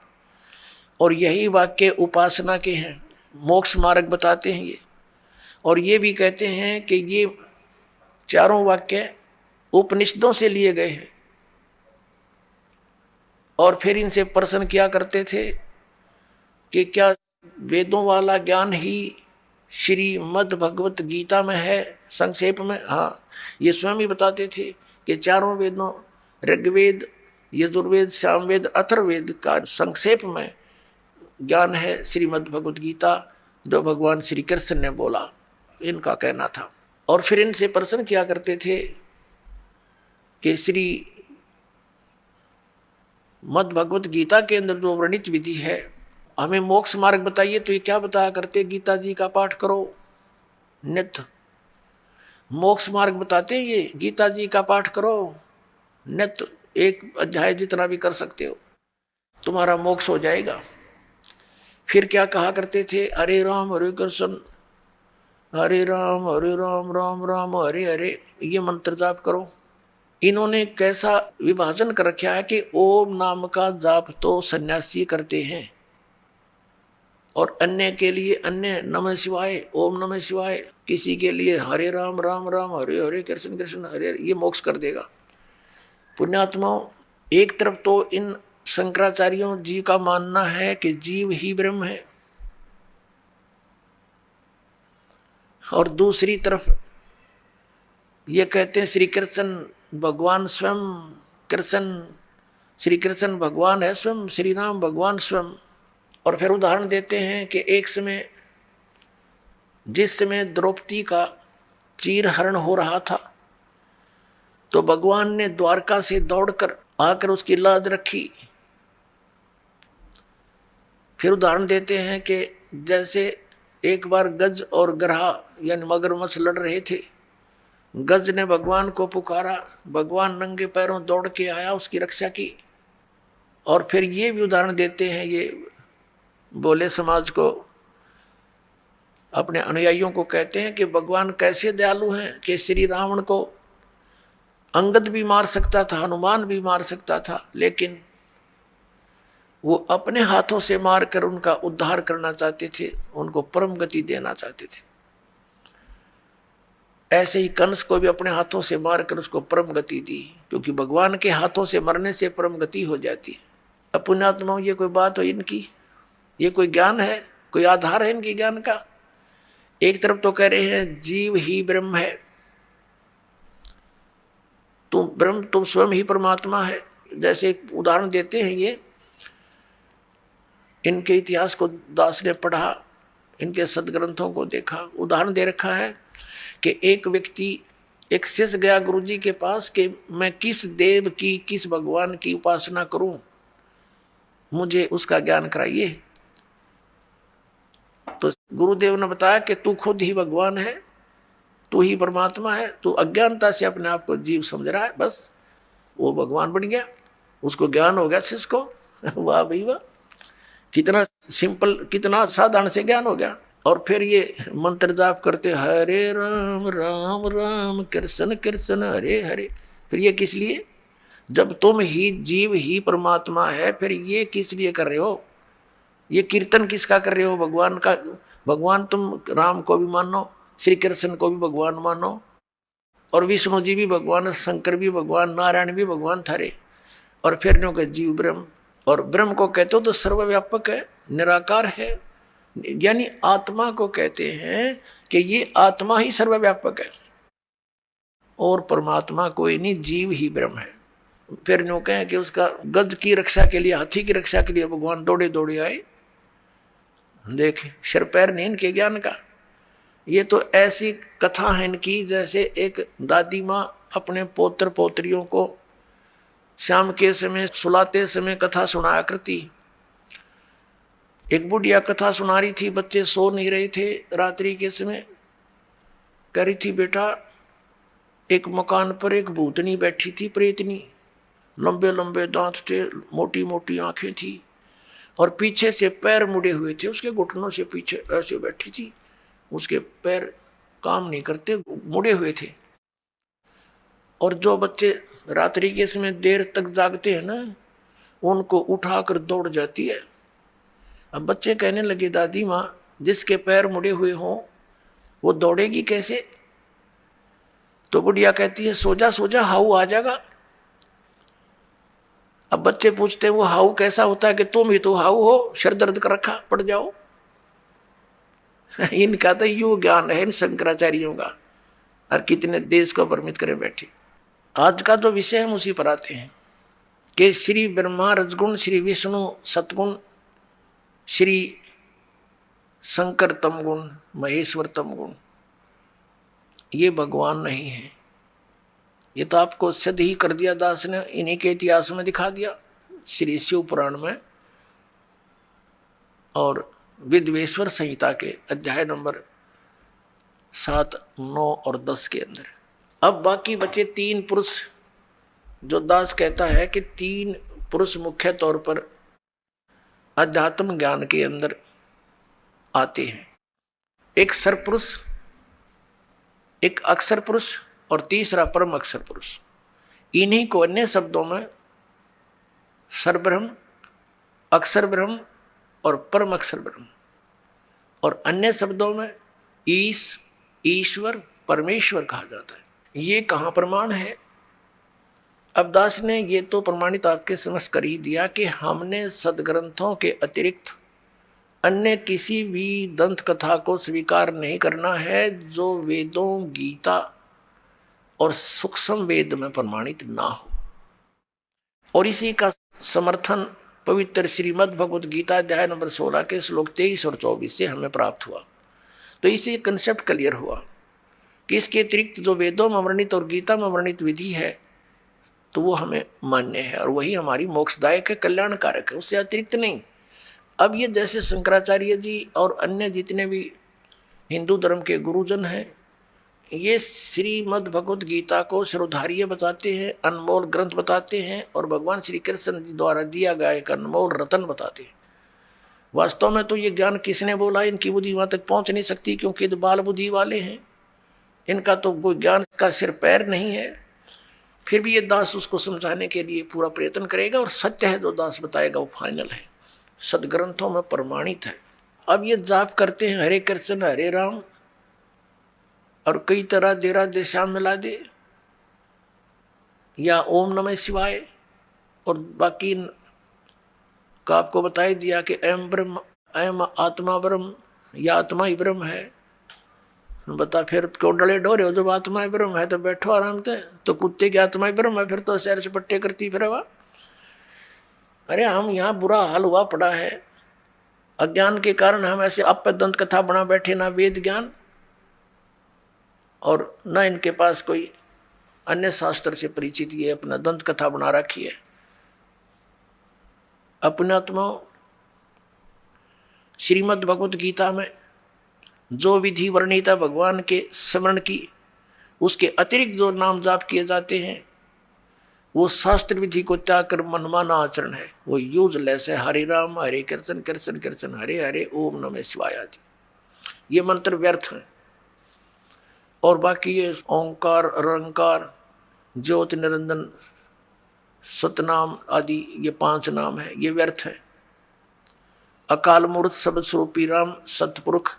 और यही वाक्य उपासना के हैं, मोक्ष मार्ग बताते हैं ये। और ये भी कहते हैं कि ये चारों वाक्य उपनिषदों से लिए गए हैं। और फिर इनसे प्रश्न किया करते थे कि क्या वेदों वाला ज्ञान ही श्रीमद् भगवत गीता में है? संक्षेप में हाँ, ये स्वयं ही बताते थे कि चारों वेदों ऋग्वेद, यजुर्वेद, सामवेद, अथर्ववेद का संक्षेप में ज्ञान है श्रीमद् भगवत गीता, जो भगवान श्री कृष्ण ने बोला, इनका कहना था। और फिर इनसे प्रश्न किया करते थे कि श्री मद् भगवत गीता के अंदर जो वर्णित विधि है, हमें मोक्ष मार्ग बताइए। तो ये क्या बताया करते? गीता जी का पाठ करो नित्य, मोक्ष मार्ग बताते हैं ये। गीता जी का पाठ करो नित्य, एक अध्याय जितना भी कर सकते हो, तुम्हारा मोक्ष हो जाएगा। फिर क्या कहा करते थे? हरे राम हरे कृष्ण, हरे राम राम राम हरे हरे, ये मंत्र जाप करो। इन्होंने कैसा विभाजन कर रखा है कि ओम नाम का जाप तो सन्यासी करते हैं, और अन्य के लिए अन्य नमः शिवाय, ओम नमः शिवाय, किसी के लिए हरे राम राम हरे हरे, कृष्ण कृष्ण हरे हरे, ये मोक्ष कर देगा। पुण्यात्माओं, एक तरफ तो इन शंकराचार्यों जी का मानना है कि जीव ही ब्रह्म है, और दूसरी तरफ ये कहते हैं श्री कृष्ण भगवान स्वयं, कृष्ण श्री कृष्ण भगवान है स्वयं, श्री राम भगवान स्वयं। और फिर उदाहरण देते हैं कि एक समय, जिस समय द्रौपदी का चीरहरण हो रहा था, तो भगवान ने द्वारका से दौड़कर आकर उसकी लाज रखी। फिर उदाहरण देते हैं कि जैसे एक बार गज और गरहा यानी मगरमच्छ लड़ रहे थे, गज ने भगवान को पुकारा, भगवान नंगे पैरों दौड़ के आया, उसकी रक्षा की। और फिर ये भी उदाहरण देते हैं, ये बोले समाज को, अपने अनुयायियों को कहते हैं कि भगवान कैसे दयालु हैं कि श्री रावण को अंगद भी मार सकता था, हनुमान भी मार सकता था, लेकिन वो अपने हाथों से मारकर उनका उद्धार करना चाहते थे, उनको परम गति देना चाहते थे। ऐसे ही कंस को भी अपने हाथों से मारकर उसको परम गति दी, क्योंकि भगवान के हाथों से मरने से परम गति हो जाती है। अब पुण्यात्माओं, ये कोई बात हो इनकी? ये कोई ज्ञान है? कोई आधार है इनके ज्ञान का? एक तरफ तो कह रहे हैं जीव ही ब्रह्म है, तुम ब्रह्म, तुम स्वयं ही परमात्मा है। जैसे एक उदाहरण देते हैं, ये इनके इतिहास को दास ने पढ़ा, इनके सदग्रंथों को देखा, उदाहरण दे रखा है कि एक व्यक्ति, एक शिष्य गया गुरुजी के पास कि मैं किस देव की, किस भगवान की उपासना करूं, मुझे उसका ज्ञान कराइए। तो गुरुदेव ने बताया कि तू खुद ही भगवान है, तू ही परमात्मा है, तू अज्ञानता से अपने आप को जीव समझ रहा है, बस वो भगवान बन गया, उसको ज्ञान हो गया शिष्य को। वाह भाई वाह, कितना सिंपल, कितना साधारण से ज्ञान हो गया। और फिर ये मंत्र जाप करते, हरे राम राम राम कृष्ण कृष्ण हरे हरे। फिर ये किस लिए? जब तुम ही जीव ही परमात्मा है, फिर ये किस लिए कर रहे हो? ये कीर्तन किसका कर रहे हो? भगवान का। भगवान तुम राम को भी मानो, श्री कृष्ण को भी भगवान मानो, और विष्णु जी भी भगवान, शंकर भी भगवान, नारायण भी भगवान थारे। और फिर नो के जीव ब्रह्म, और ब्रह्म को कहते हो तो सर्वव्यापक है, निराकार है, यानी आत्मा को कहते हैं कि ये आत्मा ही सर्वव्यापक है और परमात्मा कोई नहीं, जीव ही ब्रह्म है। फिर नो कहें कि उसका गज की रक्षा के लिए, हाथी की रक्षा के लिए भगवान दौड़े दौड़े आए। देख सिर पैर नहीं इनके ज्ञान का। ये तो ऐसी कथा है इनकी जैसे एक दादी माँ अपने पोत्र पोत्रियों को शाम के समय सुलाते समय कथा सुनाया करती। एक बुढ़िया कथा सुना रही थी, बच्चे सो नहीं रहे थे रात्रि के समय। कह रही थी बेटा, एक मकान पर एक भूतनी बैठी थी, प्रेतनी, लंबे लंबे दांत थे, मोटी मोटी आंखें थी और पीछे से पैर मुड़े हुए थे, उसके घुटनों से पीछे ऐसे बैठी थी, उसके पैर काम नहीं करते, मुड़े हुए थे। और जो बच्चे रात्रि के समय देर तक जागते हैं ना, उनको उठाकर दौड़ जाती है। अब बच्चे कहने लगे दादी माँ, जिसके पैर मुड़े हुए हों वो दौड़ेगी कैसे? तो बुढ़िया कहती है सो जा सो जा, हाउ आ जाएगा। अब बच्चे पूछते हैं वो हाउ कैसा होता है? कि तुम ही तो हाउ हो, सिर दर्द कर रखा, पड़ जाओ। इनका तो यू ज्ञान है इन शंकराचार्यों का, और कितने देश को भ्रमित करे बैठे। आज का जो विषय हम उसी पर आते हैं कि श्री ब्रह्मा रजगुण, श्री विष्णु सतगुण, श्री शंकर तमगुण, महेश्वर तमगुण, ये भगवान नहीं है। ये तो आपको सिद्ध ही कर दिया दास ने, इन्हीं के इतिहास में दिखा दिया श्री शिव पुराण में और विद्वेश्वर संहिता के अध्याय नंबर 7, 9 और 10 के अंदर। अब बाकी बचे 3 पुरुष, जो दास कहता है कि 3 पुरुष मुख्य तौर पर अध्यात्म ज्ञान के अंदर आते हैं। एक सरपुरुष, एक अक्षर पुरुष और तीसरा परम अक्षर पुरुष। इन्हीं को अन्य शब्दों में सरब्रह्म, अक्षर ब्रह्म और परम अक्षर ब्रह्म, और अन्य शब्दों में ईश्वर, परमेश्वर कहा जाता है। ये कहाँ प्रमाण है? अब दास ने ये तो प्रमाणित आपके समझ कर ही दिया कि हमने सदग्रंथों के अतिरिक्त अन्य किसी भी दंत कथा को स्वीकार नहीं करना है जो वेदों, गीता और सूक्ष्म वेद में प्रमाणित ना हो। और इसी का समर्थन पवित्र श्रीमद् भगवद गीता अध्याय नंबर 16 के श्लोक 23 और 24 से हमें प्राप्त हुआ। तो इसी कंसेप्ट क्लियर हुआ कि इसके अतिरिक्त जो वेदों में वर्णित और गीता में वर्णित विधि है तो वो हमें मान्य है और वही हमारी मोक्षदायक है, कल्याणकारक है, उससे अतिरिक्त नहीं। अब ये जैसे शंकराचार्य जी और अन्य जितने भी हिंदू धर्म के गुरुजन हैं, ये श्रीमद् भगवद गीता को शिरोधार्य बताते हैं, अनमोल ग्रंथ बताते हैं और भगवान श्री कृष्ण जी द्वारा दिया गया एक अनमोल रतन बताते हैं। वास्तव में तो ये ज्ञान किसने बोला, इनकी बुद्धि वहाँ तक पहुँच नहीं सकती क्योंकि ये बाल बुद्धि वाले हैं, इनका तो कोई ज्ञान का सिर पैर नहीं है। फिर भी ये दास उसको समझाने के लिए पूरा प्रयत्न करेगा और सत्य है जो दास बताएगा वो फाइनल है, सदग्रंथों में प्रमाणित है। अब ये जाप करते हैं हरे कृष्ण हरे राम और कई तरह देरा देश्याम मिला दे या ओम नमः शिवाय, और बाकी का आपको बता दिया कि अयम ब्रह्म, अयम आत्मा ब्रह्म, या आत्मा ही ब्रह्म है। बता फिर क्यों डले डोरे हो, जब आत्मा ही ब्रह्म है तो बैठो आराम से। तो कुत्ते की आत्मा ही ब्रह्म है, फिर तो सैर से पट्टे करती फिर वाह। अरे हम यहाँ बुरा हाल हुआ पड़ा है, अज्ञान के कारण हम ऐसे आप दंत कथा बना बैठे, ना वेद ज्ञान और न इनके पास कोई अन्य शास्त्र से परिचित, ये अपना दंत कथा बना रखी है। अपने आत्मा श्रीमद् भगवद गीता में जो विधि वर्णित है भगवान के स्मरण की, उसके अतिरिक्त जो नाम जाप किए जाते हैं वो शास्त्र विधि को त्याग कर मनमाना आचरण है, वो यूजलेस है। हरे राम हरे कृष्ण कृष्ण कृष्ण हरे हरे ओम नमः शिवाय आदि ये मंत्र व्यर्थ हैं। और बाकी ये ओंकार, अरंकार, ज्योति निरंजन, सतनाम आदि ये 5 नाम है, ये व्यर्थ है। अकाल मूर्त शब्द स्वरूपी राम सतपुरुष,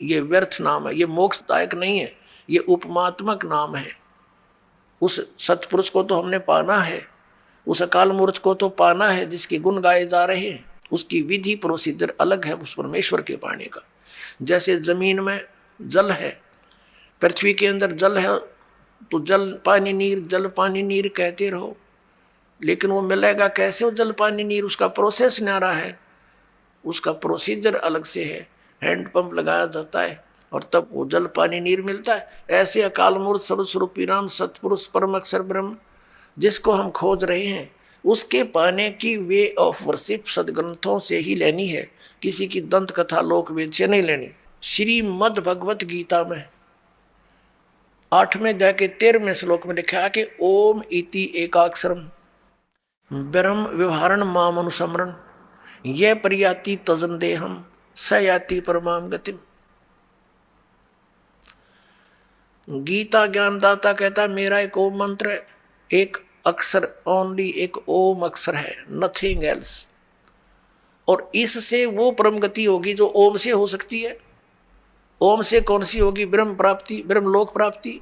ये व्यर्थ नाम है, ये मोक्षदायक नहीं है, ये उपमात्मक नाम है। उस सतपुरुष को तो हमने पाना है, उस अकाल मूर्त को तो पाना है जिसके गुण गाए जा रहे हैं। उसकी विधि प्रोसीजर अलग है उस परमेश्वर के पाने का। जैसे जमीन में जल है, पृथ्वी के अंदर जल है, तो जल पानी नीर जल पानी नीर कहते रहो, लेकिन वो मिलेगा कैसे वो जल पानी नीर? उसका प्रोसेस न्यारा है, उसका प्रोसीजर अलग से है। हैंड पंप लगाया जाता है और तब वो जल पानी नीर मिलता है। ऐसे अकाल मूर्त सर्वस्वरूपी राम सतपुरुष परम अक्षर ब्रह्म जिसको हम खोज रहे हैं, उसके पाने की वे ऑफ वर्शिप सदग्रंथों से ही लेनी है, किसी की दंत कथा लोक वेद से नहीं लेनी। श्रीमद् भगवत गीता में 8वें अध्याय के 13वें श्लोक में लिखा है कि ओम इति एकाक्षरम ब्रह्म व्यवहारण माम अनुसमरण यह परियाति तजन देहम स याति परमाम गतिम। गीता ज्ञानदाता कहता है मेरा एक ओम मंत्र है, एक अक्षर, ओनली एक ओम अक्षर है, नथिंग एल्स। और इससे वो परम गति होगी जो ओम से हो सकती है। ओम से कौन सी होगी? ब्रह्म प्राप्ति, ब्रह्मलोक प्राप्ति।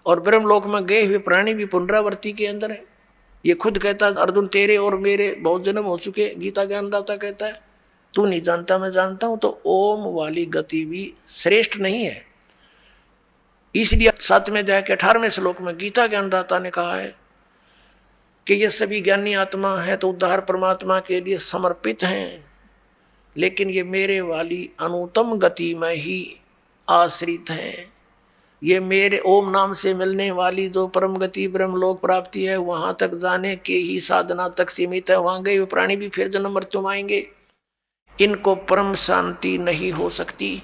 और ब्रह्मलोक में गए हुए प्राणी भी पुनरावृत्ति के अंदर है। ये खुद कहता है अर्जुन तेरे और मेरे बहुत जन्म हो चुके। गीता ज्ञानदाता कहता है तू नहीं जानता मैं जानता हूं। तो ओम वाली गति भी श्रेष्ठ नहीं है। इसलिए 7वें अध्याय के 18वें श्लोक में गीता ज्ञानदाता ने कहा है कि ये सभी ज्ञानी आत्मा है तो उद्धार परमात्मा के लिए समर्पित हैं, लेकिन ये मेरे वाली अनुत्तम गति में ही आश्रित हैं। ये मेरे ओम नाम से मिलने वाली जो परम गति ब्रह्मलोक प्राप्ति है, वहां तक जाने के ही साधना तक सीमित है। वहां गए हुए प्राणी भी फिर जन्म मृत्यु में आएंगे, इनको परम शांति नहीं हो सकती।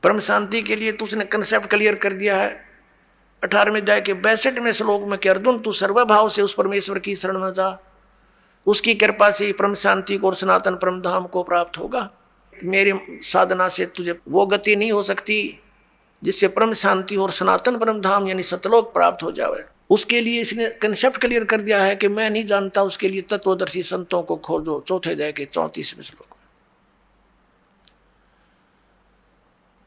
परम शांति के लिए तो उसने कंसेप्ट क्लियर कर दिया है 18वें अध्याय के 62वें श्लोक में कि अर्जुन तू सर्वभाव से उस परमेश्वर की शरण में जा, उसकी कृपा से ही परम शांति को और सनातन परम धाम को प्राप्त होगा। मेरी साधना से तुझे वो गति नहीं हो सकती जिससे परम शांति और सनातन परम धाम यानी सतलोक प्राप्त हो जाए। उसके लिए इसने कंसेप्ट क्लियर कर दिया है कि मैं नहीं जानता, उसके लिए तत्वदर्शी संतों को खोजो। चौथे अध्याय के 34वें श्लोक में।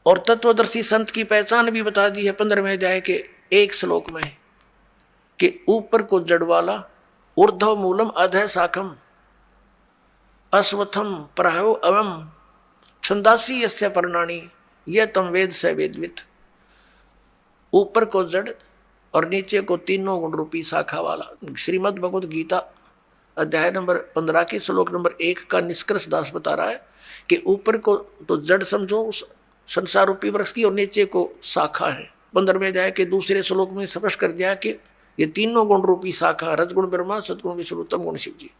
और तत्वदर्शी संत की पहचान भी बता दी है 15वें अध्याय के 1 श्लोक में कि ऊपर को जड़ वाला, ऊर्ध्व मूलम अधः शाखम, अश्वत्थम प्रायो अवम, छंदासी यस्य पर्णानि यह तम वेद स वेदवित। ऊपर को जड़ और नीचे को तीनों गुण रूपी शाखा वाला। श्रीमद् भगवत गीता अध्याय नंबर 15 के श्लोक नंबर 1 का निष्कर्ष दास बता रहा है कि ऊपर को तो जड़ समझो उस संसार रूपी वृक्ष की, और नीचे को शाखा है। 15वें अध्याय के दूसरे श्लोक में स्पष्ट कर दिया कि ये तीनों गुण रूपी शाखा, रजगुण ब्रह्मा, सदगुण विष्णु, तम गुण शिव जी।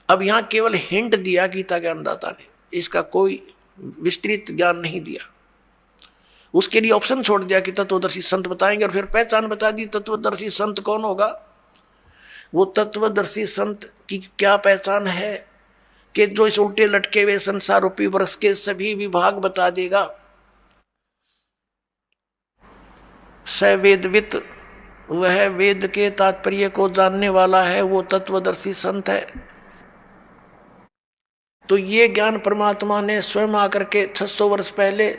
अब यहाँ केवल हिंट दिया गीता ज्ञानदाता ने, इसका कोई विस्तृत ज्ञान नहीं दिया। उसके लिए ऑप्शन छोड़ दिया कि तत्वदर्शी संत बताएंगे, और फिर पहचान बता दी। तत्वदर्शी संत कौन होगा? वो तत्वदर्शी संत की क्या पहचान है कि जो इस उल्टे लटके हुए संसार रूपी वृक्ष के सभी विभाग बता देगा। सवेदवित, वह वेद के तात्पर्य को जानने वाला है, वो तत्वदर्शी संत है। तो ये ज्ञान परमात्मा ने स्वयं आकर के 600 वर्ष पहले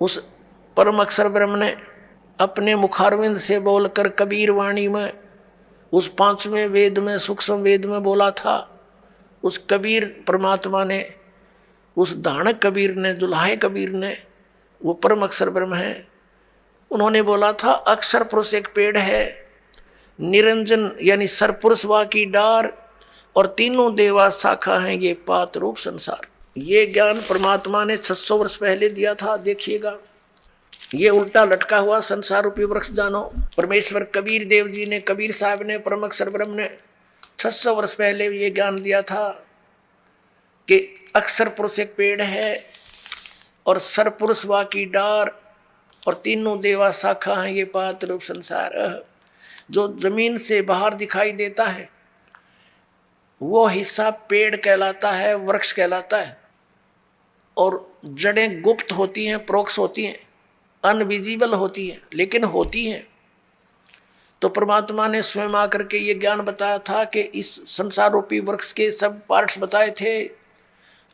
उस परम अक्षर ब्रह्म ने अपने मुखारविंद से बोलकर कबीर वाणी में उस 5वें वेद में सूक्ष्म वेद में बोला था। उस कबीर परमात्मा ने, उस धाणक कबीर ने, दुल्हाए कबीर ने, वो परम अक्षर ब्रह्म है, उन्होंने बोला था अक्षर पुरुष एक पेड़ है, निरंजन यानी सरपुरुष वा की डार, और तीनों देवा शाखा हैं ये पात रूप संसार। ये ज्ञान परमात्मा ने 600 वर्ष पहले दिया था। देखिएगा, ये उल्टा लटका हुआ संसार रूपी वृक्ष जानो। परमेश्वर कबीर देव जी ने, कबीर साहब ने, परम अक्षर ब्रह्म ने 600 वर्ष पहले ये ज्ञान दिया था कि अक्षर पुरुष एक पेड़ है और सरपुरुष वा की डार, और तीनों देवा शाखा हैं ये पात रूप संसार। जो जमीन से बाहर दिखाई देता है वो हिस्सा पेड़ कहलाता है, वृक्ष कहलाता है, और जड़ें गुप्त होती हैं, प्रोक्ष होती हैं, अनविजिबल होती हैं, लेकिन होती हैं। तो परमात्मा ने स्वयं आकर के ये ज्ञान बताया था कि इस संसार रूपी वृक्ष के सब पार्ट्स बताए थे।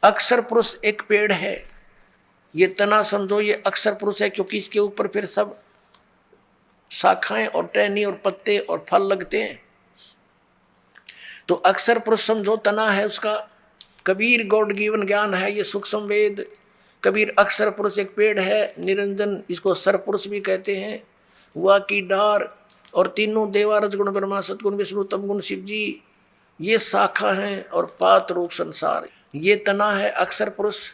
अक्षर पुरुष एक पेड़ है, ये तना समझो, ये अक्षर पुरुष है, क्योंकि इसके ऊपर फिर सब शाखाएं और टहनी और पत्ते और फल लगते हैं। तो अक्षर पुरुष समझो तना है उसका, कबीर गॉड गिवन ज्ञान है ये सूक्ष्म वेद। कबीर अक्षर पुरुष एक पेड़ है, निरंजन इसको सर पुरुष भी कहते हैं, वह की डार, और तीनों देवा रजगुण ब्रह्मा सतगुण विष्णु तमगुण शिव जी ये शाखा है, और पात रूप संसार ये तना है अक्षर पुरुष।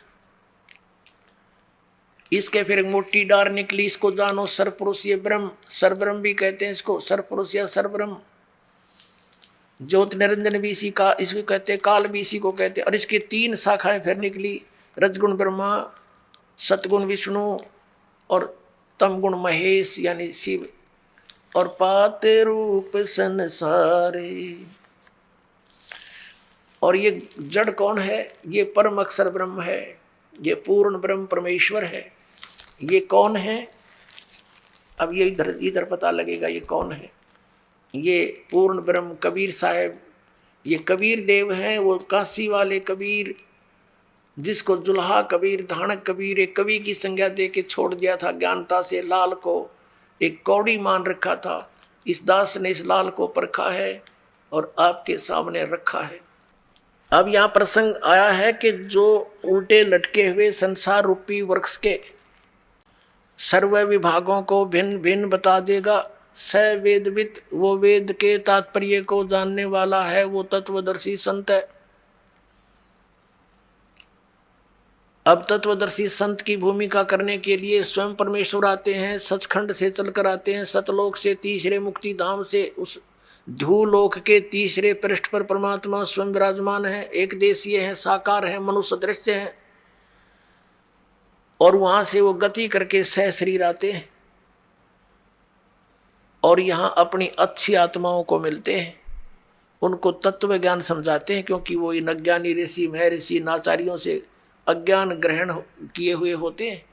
इसके फिर एक मोटी डार निकली, इसको जानो सर पुरुष ये ब्रह्म, सर ब्रह्म भी कहते हैं इसको, सर पुरुष या सर ब्रह्म। ज्योत निरंजन भी इसी का इसको कहते हैं, काल भी इसी को कहते हैं। और इसकी 3 शाखाएं फिर निकली, रजगुण ब्रह्मा, सतगुण विष्णु और तमगुण महेश यानी शिव, और पात रूप संसारे। और ये जड़ कौन है? ये परम अक्षर ब्रह्म है, ये पूर्ण ब्रह्म परमेश्वर है। ये कौन है? अब ये इधर इधर पता लगेगा ये कौन है। ये पूर्ण ब्रह्म कबीर साहब, ये कबीर देव हैं, वो काशी वाले कबीर जिसको जुल्हा कबीर धानक कबीर एक कवि की संज्ञा दे के छोड़ दिया था ज्ञानता से। लाल को एक कौड़ी मान रखा था, इस दास ने इस लाल को परखा है और आपके सामने रखा है। अब यहाँ प्रसंग आया है कि जो उल्टे लटके हुए संसार रूपी वृक्ष के सर्व विभागों को भिन्न भिन्न बता देगा। स वेदविद, वो वेद के तात्पर्य को जानने वाला है, वो तत्वदर्शी संत है। अब तत्वदर्शी संत की भूमिका करने के लिए स्वयं परमेश्वर आते हैं, सचखंड से चलकर आते हैं, सतलोक से तीसरे मुक्ति धाम से उस धूलोक के तीसरे पृष्ठ पर परमात्मा स्वयं विराजमान है, एक देशीय है, साकार है, मनुष्य दृश्य है। और वहां से वो गति करके सह शरीर आते हैं और यहाँ अपनी अच्छी आत्माओं को मिलते हैं, उनको तत्व ज्ञान समझाते हैं, क्योंकि वो इन अज्ञानी ऋषि महर्षि नाचार्यों से अज्ञान ग्रहण किए हुए होते हैं।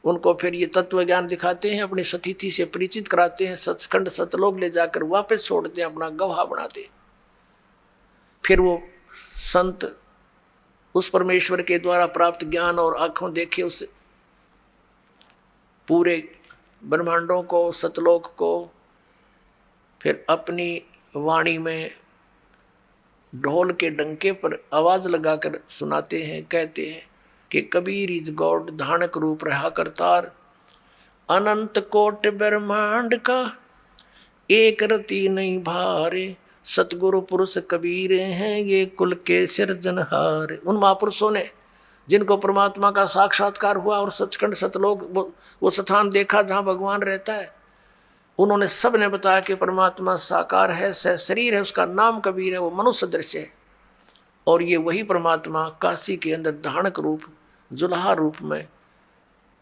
उनको फिर ये तत्व ज्ञान दिखाते हैं, अपनी सतिथि से परिचित कराते हैं, सचखंड सतलोक ले जाकर वापस छोड़ते हैं, अपना गवाह बनाते हैं। फिर वो संत उस परमेश्वर के द्वारा प्राप्त ज्ञान और आंखों देखे उस पूरे ब्रह्मांडों को, सतलोक को, फिर अपनी वाणी में ढोल के डंके पर आवाज लगाकर सुनाते हैं, कहते हैं कि कबीर इज गॉड, धानक रूप रहा करतार, अनंत कोट ब्रह्मांड का एक रति नहीं भारे, सतगुरु पुरुष कबीर हैं ये कुल के सिरजनहार। उन महापुरुषों ने जिनको परमात्मा का साक्षात्कार हुआ और सचखंड सतलोक वो स्थान देखा जहाँ भगवान रहता है, उन्होंने सब ने बताया कि परमात्मा साकार है, सह शरीर है, उसका नाम कबीर है, वो मनुष्य दृश्य है। और ये वही परमात्मा काशी के अंदर धानक रूप जुल्हा रूप में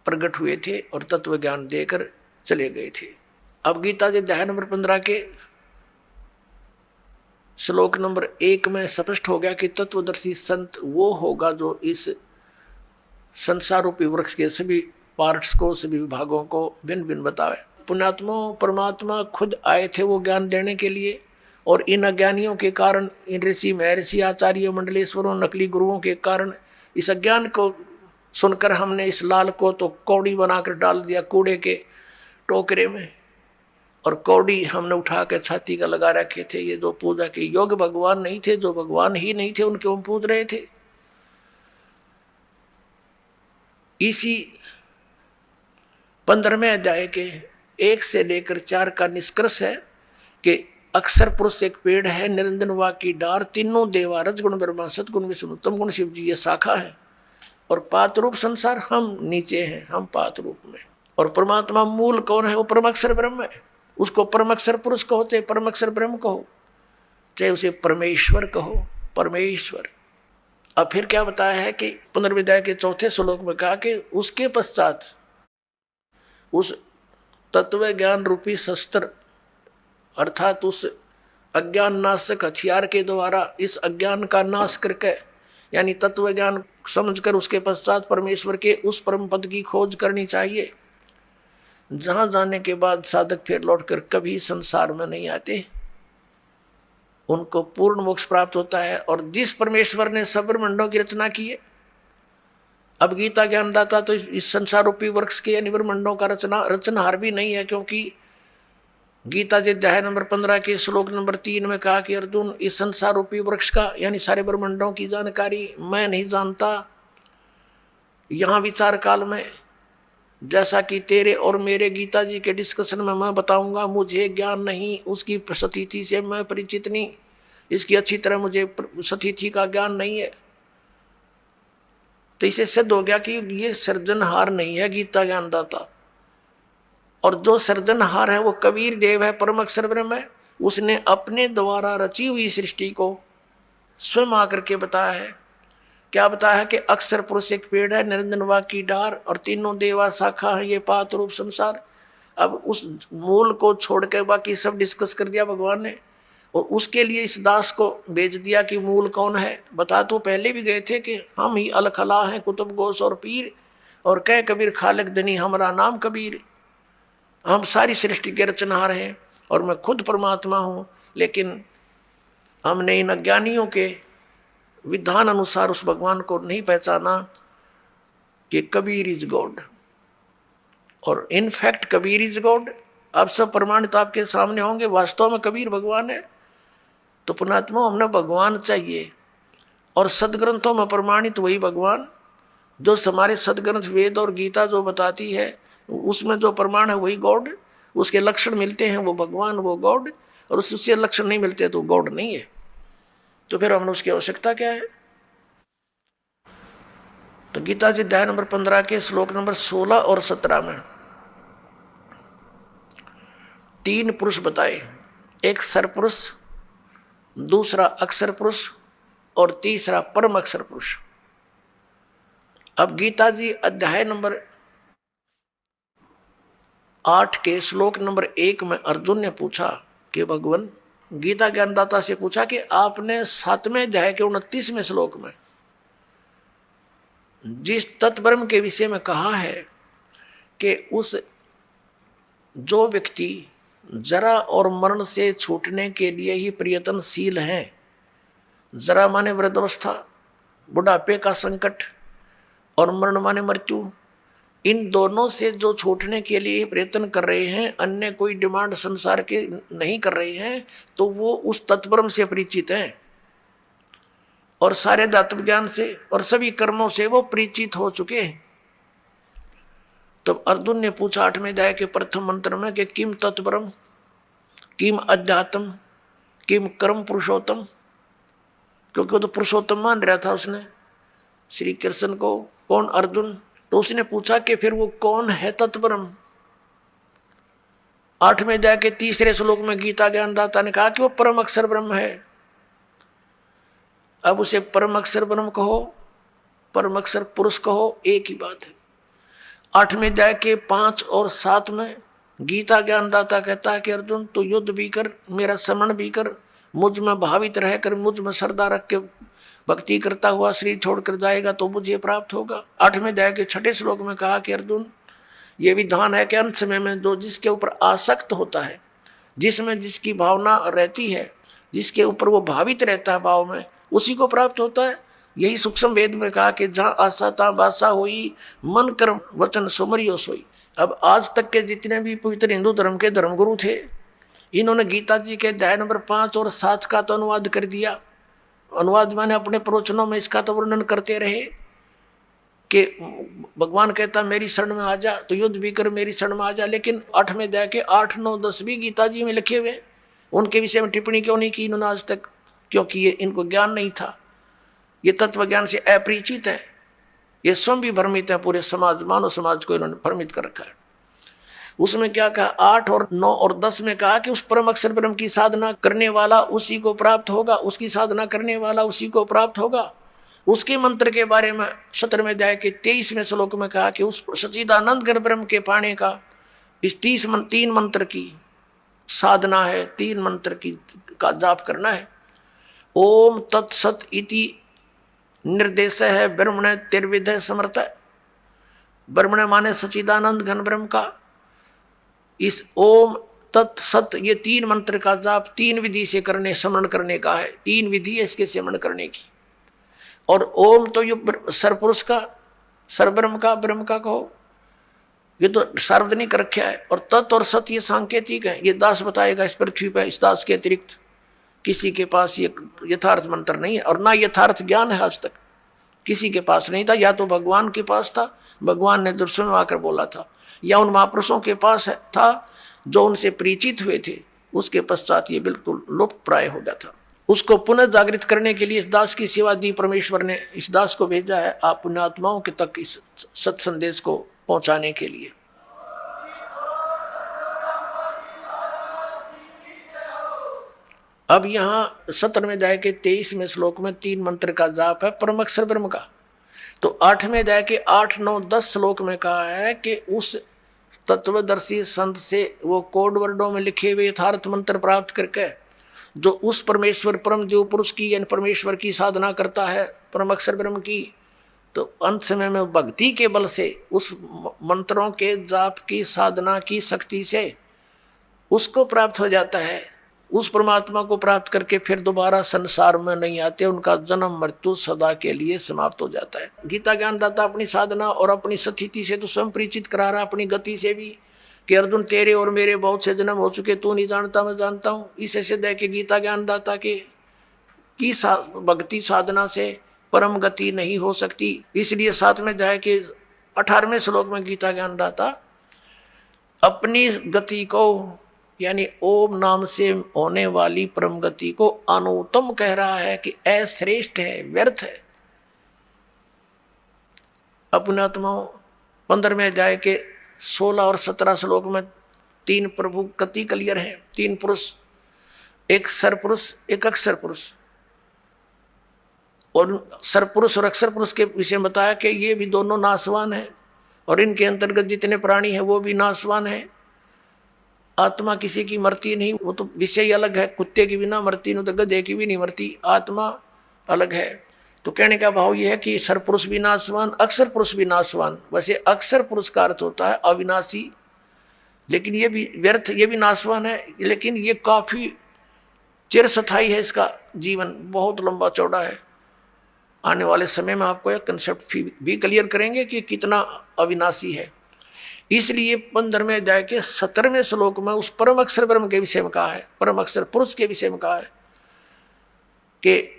प्रकट हुए थे और तत्व ज्ञान देकर चले गए थे। अब गीता जी अध्याय नंबर 15 के श्लोक नंबर 1 में स्पष्ट हो गया कि तत्वदर्शी संत वो होगा जो इस संसार रूपी वृक्ष के सभी पार्ट्स को, सभी विभागों को भिन्न भिन्न बतावे। पुण्यात्मा परमात्मा खुद आए थे वो ज्ञान देने के लिए, और इन अज्ञानियों के कारण, इन ऋषि महर्षि आचार्य मंडलेश्वरों नकली गुरुओं के कारण इस अज्ञान को सुनकर हमने इस लाल को तो कौड़ी बनाकर डाल दिया कूड़े के टोकरे में, और कौड़ी हमने उठा के छाती का लगा रखे थे। ये जो पूजा के योग्य भगवान नहीं थे, जो भगवान ही नहीं थे, उनके हम पूज रहे थे। इसी 15वें अध्याय के 1 से लेकर 4 का निष्कर्ष है कि अक्षर पुरुष एक पेड़ है, निरंजन वा की डार, तीनों देवा रजगुण ब्रह्मा सतगुण विष्णु तमगुण शिव जी ये शाखा है, और पात रूप संसार हम नीचे हैं, हम पात रूप में। और परमात्मा मूल कौन है? वो परम अक्षर ब्रह्म है। उसको परम अक्षर पुरुष कहो, चाहे परम अक्षर ब्रह्म कहो, चाहे उसे परमेश्वर कहो, परमेश्वर। अब फिर क्या बताया है कि 15वें अध्याय के 4 श्लोक में कहा कि उसके पश्चात उस तत्व ज्ञान रूपी शस्त्र अर्थात उस अज्ञान नाशक हथियार के द्वारा इस अज्ञान का नाश करके, यानी तत्व ज्ञान समझकर उसके पश्चात परमेश्वर के उस परम पद की खोज करनी चाहिए, जहां जाने के बाद साधक फिर लौटकर कभी संसार में नहीं आते, उनको पूर्ण मोक्ष प्राप्त होता है। और जिस परमेश्वर ने सब ब्रह्मांडों की रचना की है, अब गीता ज्ञानदाता तो इस संसार रूपी वृक्ष के यानी ब्रह्मांडों का रचनहार भी नहीं है, क्योंकि गीता जी अध्याय नंबर 15 के श्लोक नंबर 3 में कहा कि अर्जुन, इस संसार रूपी वृक्ष का यानी सारे ब्रह्मांडों की जानकारी मैं नहीं जानता। यहाँ विचार काल में जैसा कि तेरे और मेरे गीता जी के डिस्कशन में मैं बताऊंगा, मुझे ज्ञान नहीं, उसकी सतिथि से मैं परिचित नहीं, इसकी अच्छी तरह मुझे सतिथि का ज्ञान नहीं है। तो इसे सिद्ध हो गया कि ये सृजनहार नहीं है गीता ज्ञानदाता, और जो सृजनहार है वो कबीर देव है, परम अक्षर ब्रह्म है। उसने अपने द्वारा रची हुई सृष्टि को स्वयं आकर के बताया है। क्या बताया है कि अक्षर पुरुष एक पेड़ है, निरंजन वाक की डार, और तीनों देवा शाखा है ये पात रूप संसार। अब उस मूल को छोड़ के बाकी सब डिस्कस कर दिया भगवान ने, और उसके लिए इस दास को भेज दिया कि मूल कौन है। बता तो पहले भी गए थे कि हम ही अलखला हैं कुतुब गोश और पीर, और कह कबीर खालिक धनी हमारा नाम कबीर। हम सारी सृष्टि के रचनहार हैं और मैं खुद परमात्मा हूँ, लेकिन हमने इन अज्ञानियों के विधान अनुसार उस भगवान को नहीं पहचाना कि कबीर इज गॉड, और इनफैक्ट कबीर इज गॉड। अब सब प्रमाणित आपके सामने होंगे, वास्तव में कबीर भगवान है। तो पुणात्मा हमने भगवान चाहिए, और सदग्रंथों में प्रमाणित वही भगवान जो हमारे सदग्रंथ वेद और गीता जो बताती है, उसमें जो प्रमाण है वही गॉड। उसके लक्षण मिलते हैं वो भगवान, वो गॉड, और उससे लक्षण नहीं मिलते तो गॉड नहीं है। तो फिर हमने उसकी आवश्यकता क्या है? तो गीता जी अध्याय नंबर 15 के श्लोक नंबर 16 और 17 में 3 पुरुष बताए, एक सरपुरुष, दूसरा अक्षर पुरुष, और तीसरा परम अक्षर पुरुष। अब गीता जी अध्याय नंबर 8 के श्लोक नंबर 1 में अर्जुन ने पूछा कि भगवान, गीता ज्ञानदाता से पूछा कि आपने 7वें अध्याय के 29वें श्लोक में जिस तत्ब्रह्म के विषय में कहा है कि उस जो व्यक्ति जरा और मरण से छूटने के लिए ही प्रयत्नशील हैं, जरा माने वृद्धावस्था, बुढ़ापे का संकट, और मरण माने मृत्यु, इन दोनों से जो छूटने के लिए प्रयत्न कर रहे हैं, अन्य कोई डिमांड संसार के नहीं कर रहे हैं, तो वो उस तत्ब्रह्म से परिचित हैं, और सारे दातव्य ज्ञान से और सभी कर्मों से वो परिचित हो चुके हैं। तो अर्जुन ने पूछा 8वें अध्याय के प्रथम मंत्र में कि किम तत्ब्रह्म, किम अध्यात्म, किम कर्म पुरुषोत्तम, क्योंकि वो तो पुरुषोत्तम मान रहा था उसने श्री कृष्ण को। कौन? अर्जुन। तो उसने पूछा कि फिर वो कौन है तत्ब्रह्म? 8वें अध्याय के 3 श्लोक में गीता ज्ञानदाता ने कहा कि वो परम अक्षर ब्रह्म है। अब उसे परम अक्षर ब्रह्म कहो, परम अक्षर पुरुष कहो, एक ही बात है। 8वें अध्याय के 5 और 7 में गीता ज्ञानदाता कहता है कि अर्जुन तू युद्ध भी कर, मेरा स्मरण भी कर, मुझ में भावित रहकर मुझ में श्रद्धा रख के भक्ति करता हुआ शरीर छोड़कर जाएगा तो मुझे प्राप्त होगा। 8वें अध्याय के 6 श्लोक में कहा कि अर्जुन, ये विधान है कि अंत समय में जो जिसके ऊपर आसक्त होता है, जिसमें जिसकी भावना रहती है, जिसके ऊपर वो भावित रहता है भाव में, उसी को प्राप्त होता है। यही सूक्ष्म वेद में कहा कि जहाँ आशा ता बासा होई, मन कर्म वचन सुमरियो सोई। अब आज तक के जितने भी पवित्र हिंदू धर्म के धर्मगुरु थे, इन्होंने गीता जी के अध्याय नंबर 5 और 7 का तो अनुवाद कर दिया। अनुवाद माने अपने प्रवचनों में इसका तो वर्णन करते रहे कि भगवान कहता मेरी शरण में आ जा, तो युद्ध भी कर मेरी शरण में आ जा। लेकिन 8वें अध्याय के 8, 9, 10 भी गीता जी में लिखे हुए, उनके विषय में टिप्पणी क्यों नहीं की इन्होंने आज तक? क्योंकि ये इनको ज्ञान नहीं था, ये तत्व ज्ञान से अपरिचित है, ये स्वयं भी भ्रमित है, पूरे समाज मानव समाज को इन्होंने भ्रमित कर रखा है। उसमें क्या कहा? 8 और 9 और 10 में कहा कि उस परम अक्षर ब्रह्म की साधना करने वाला उसी को प्राप्त होगा, उसकी साधना करने वाला उसी को प्राप्त होगा। उसके मंत्र के बारे में 17वें अध्याय के 23वें श्लोक में कहा कि उस सच्चिदानंद घन ब्रह्म के पाने का इस 3 मंत्र की साधना है, 3 मंत्र की का जाप करना है। ओम तत्सत इति निर्देश है ब्रह्मण तिर्विधय समर्थ। ब्रह्मण माने सच्चिदानंद घन ब्रह्म का, इस ओम तत्सत ये 3 मंत्र का जाप 3 विधि से करने, स्मरण करने का है। 3 विधि है इसके स्मरण करने की। और ओम तो ये सरपुरुष का, सरब्रह्म का, ब्रह्म का कहो, ये तो सार्वजनिक रखा है। और तत् और सत्य ये सांकेतिक है, ये दास बताएगा इस पृथ्वी पर। इस दास के अतिरिक्त किसी के पास ये यथार्थ मंत्र नहीं है, और ना यथार्थ ज्ञान है, आज तक किसी के पास नहीं था। या तो भगवान के पास था, भगवान ने जब स्वयं आकर बोला था, या उन महापुरुषों के पास था जो उनसे परिचित हुए थे, उसके पश्चात ये बिल्कुल लुप्त प्राय हो गया था। उसको पुनः जागृत करने के लिए इस दास की सेवा दी परमेश्वर ने। इस दास को भेजा है आप पुण्यात्माओं के तक इस सत संदेश को पहुंचाने के लिए। अब यहाँ 17वें अध्याय के 23वें श्लोक में 3 मंत्र का जाप है परम अक्षर ब्रह्म का। तो 8वें अध्याय के 8, 9, 10 श्लोक में कहा है कि उस तत्वदर्शी संत से वो कोड वर्डों में लिखे हुए यथार्थ मंत्र प्राप्त करके जो उस परमेश्वर परम देव पुरुष की यानी परमेश्वर की साधना करता है, परम अक्षर ब्रह्म की, तो अंत समय में भक्ति के बल से उस मंत्रों के जाप की साधना की शक्ति से उसको प्राप्त हो जाता है। उस परमात्मा को प्राप्त करके फिर दोबारा संसार में नहीं आते, उनका जन्म मृत्यु सदा के लिए समाप्त हो जाता है। गीता ज्ञानदाता अपनी साधना और अपनी स्थिति से तो स्वयं परिचित करा रहा, अपनी गति से भी, कि अर्जुन तेरे और मेरे बहुत से जन्म हो चुके, तू नहीं जानता मैं जानता हूँ। इसे से दे के गीता ज्ञानदाता की भक्ति साधना से परम गति नहीं हो सकती। इसलिए 7वें अध्याय के 18वें श्लोक में गीता ज्ञानदाता अपनी गति को यानी ओम नाम से होने वाली परम गति को अनुत्तम कह रहा है कि अश्रेष्ठ है, व्यर्थ है। अपनात्माओं 15वें अध्याय के 16 और 17 श्लोक में 3 प्रभु गति क्लियर है, 3 पुरुष, एक सरपुरुष एक अक्षर पुरुष। और सरपुरुष और अक्षर पुरुष के विषय में बताया कि ये भी दोनों नाशवान हैं और इनके अंतर्गत जितने प्राणी हैं वो भी नाशवान हैं। आत्मा किसी की मरती नहीं, वो तो विषय अलग है। कुत्ते की बिना मरती नहीं तो गधे की भी नहीं मरती, आत्मा अलग है। तो कहने का भाव ये है कि सरपुरुष भी नाशवान, अक्षर पुरुष भी नाशवान। वैसे अक्षर पुरुष का अर्थ होता है अविनाशी, लेकिन ये भी व्यर्थ, ये भी नाशवान है, लेकिन ये काफी चिरस्थायी है, इसका जीवन बहुत लंबा चौड़ा है। आने वाले समय में आपको यह कंसेप्ट भी क्लियर करेंगे कि कितना अविनाशी है। इसलिए 15वें अध्याय के 17वें श्लोक में उस परम अक्षर ब्रह्म के विषय में कहा है, परम अक्षर पुरुष के विषय में कहा है कि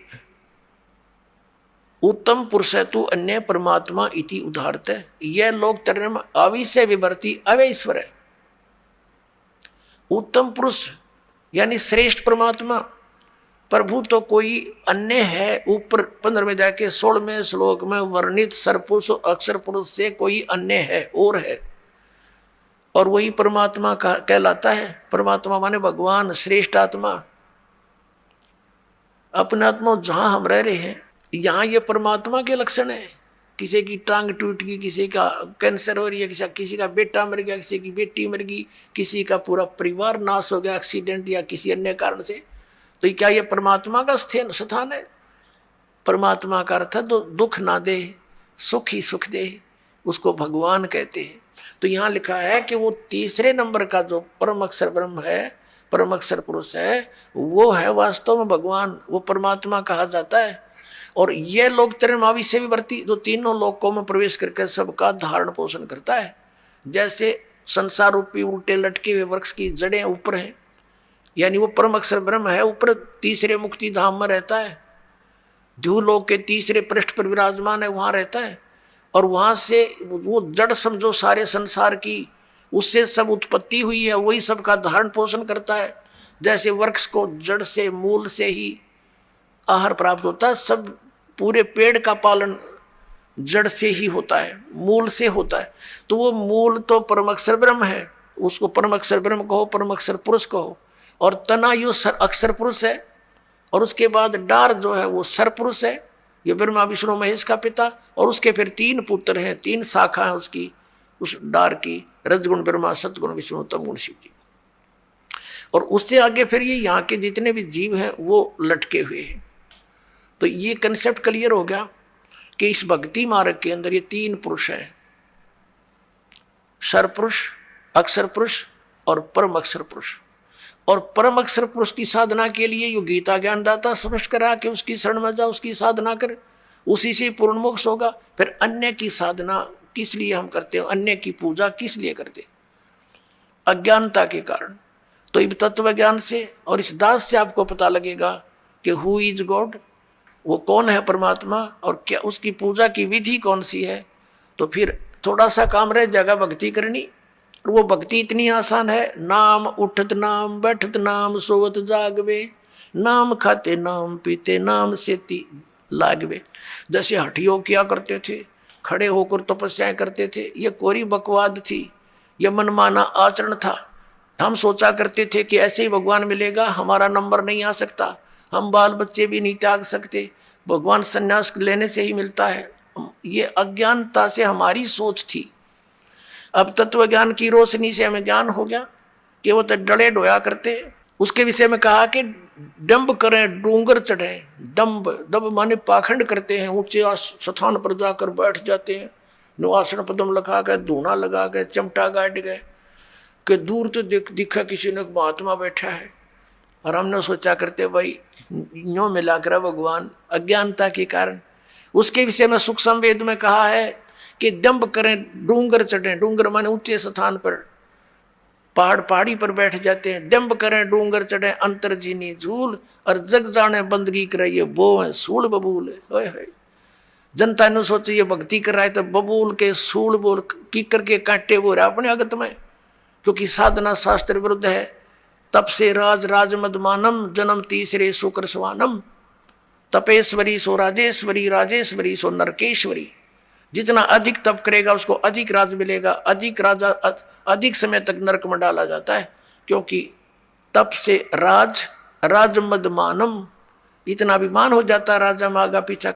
उत्तम पुरुष तु अन्य परमात्मा इति उदाहरत है। यह लोक तरम अविषय विवर्ती अवैश्वर है। उत्तम पुरुष यानी श्रेष्ठ परमात्मा प्रभु तो कोई अन्य है। ऊपर 15वें अध्याय के 16वें श्लोक में वर्णित सरपुरुष अक्षर पुरुष से कोई अन्य है और है, और वही परमात्मा का कहलाता है। परमात्मा माने भगवान, श्रेष्ठ आत्मा। अपने आत्मा जहां हम रह रहे हैं यहाँ ये परमात्मा के लक्षण है। किसी की टांग टूट गई, किसी का कैंसर हो रही है, किसी का बेटा मर गया, किसी की बेटी मर गई, किसी का पूरा परिवार नाश हो गया एक्सीडेंट या किसी अन्य कारण से, तो क्या ये परमात्मा का स्थान है? परमात्मा का अर्थ है तो दुख ना दे, सुख ही सुख दे, उसको भगवान कहते हैं। तो यहाँ लिखा है कि वो तीसरे नंबर का जो परम अक्षर ब्रह्म है, परम अक्षर पुरुष है, वो है वास्तव में भगवान, वो परमात्मा कहा जाता है। और यह लोक तरमावी से विवर्ती, जो तीनों लोकों में प्रवेश करके सबका धारण पोषण करता है। जैसे संसार रूपी उल्टे लटके हुए वृक्ष की जड़ें ऊपर हैं, यानी वो परम अक्षर ब्रह्म है, ऊपर तीसरे मुक्ति धाम में रहता है, ध्रुवलोक के तीसरे पृष्ठ पर विराजमान है, वहां रहता है। और वहां से वो जड़ समझो सारे संसार की, उससे सब उत्पत्ति हुई है, वही सबका धारण पोषण करता है। जैसे वृक्ष को जड़ से मूल से ही आहार प्राप्त होता है, सब पूरे पेड़ का पालन जड़ से ही होता है, मूल से होता है। तो वो मूल तो परम अक्षर ब्रह्म है, उसको परम अक्षर ब्रह्म कहो, परम अक्षर पुरुष कहो। और तनायु अक्षर पुरुष है, और उसके बाद डार जो है वो सर पुरुष है, ये ब्रह्मा विष्णु महेश का पिता। और उसके फिर 3 पुत्र हैं, 3 शाखा है उसकी, उस डार की, रजगुण ब्रह्मा, सतगुण विष्णु, तमगुण शिव जी। और उससे आगे फिर ये यहाँ के जितने भी जीव हैं वो लटके हुए हैं। तो ये कंसेप्ट क्लियर हो गया कि इस भक्ति मार्ग के अंदर ये 3 पुरुष हैं, सरपुरुष, अक्षर पुरुष और परम अक्षर पुरुष। और परम अक्षर पुरुष की साधना के लिए यो गीता ज्ञानदाता स्पष्ट करा कि उसकी शरण में जा, उसकी साधना कर, उसी से पूर्ण मोक्ष होगा। फिर अन्य की साधना किस लिए हम करते हैं, अन्य की पूजा किस लिए करते, अज्ञानता के कारण। तो इस तत्व ज्ञान से और इस दास से आपको पता लगेगा कि हु इज गॉड, वो कौन है परमात्मा, और क्या उसकी पूजा की विधि कौन सी है। तो फिर थोड़ा सा काम रह जाएगा भक्ति करनी, और वो भक्ति इतनी आसान है, नाम उठत नाम बैठत नाम सोवत जागवे, नाम खाते नाम पीते नाम सेती लागवे। जैसे हठियों किया करते थे, खड़े होकर तपस्याएं करते थे, ये कोरी बकवाद थी, ये मनमाना आचरण था। हम सोचा करते थे कि ऐसे ही भगवान मिलेगा, हमारा नंबर नहीं आ सकता, हम बाल बच्चे भी नहीं त्याग सकते, भगवान संन्यास लेने से ही मिलता है। ये अज्ञानता से हमारी सोच थी। अब तत्व ज्ञान की रोशनी से हमें ज्ञान हो गया कि वो तो डले डोया करते। उसके विषय में कहा कि डंब करें डूंगर चढ़े, डंब दब माने पाखंड करते हैं, ऊंचे स्थान पर जाकर बैठ जाते हैं, नुआसन पदम लगा गए, धूना लगा गए, चमटा गाड़ गए कि दूर तो दिखा किसी ने महात्मा बैठा है। और हमने सोचा करते भाई यूं मिला कर भगवान, अज्ञानता के कारण। उसके विषय में सुख संवेद में कहा है कि दंभ करें डूंगर चढ़े, डूंगर माने ऊंचे स्थान पर, पहाड़ी पर बैठ जाते हैं, दंभ करें डूंगर चढ़े अंतरजीनी झूल, और जग जाने बंदगी कराइए वो है सूल बबूल है। जनता ने सोचे ये भक्ति कर रहा है तो बबूल के सूल बोल की करके कांटे वो रहा अपने अगत में, क्योंकि साधना शास्त्र विरुद्ध है। तप से राज राजमदमानम जन्म तीसरे शुक्र स्वानम, तपेश्वरी सो राजेश्वरी, राजेश्वरी सो नरकेश्वरी। जितना अधिक तप करेगा उसको अधिक राज मिलेगा, अधिक राजा अधिक समय तक नरक में डाला जाता है, क्योंकि तप से राज राजमदमानम, इतना अभिमान हो जाता है राजा में आगा पीछा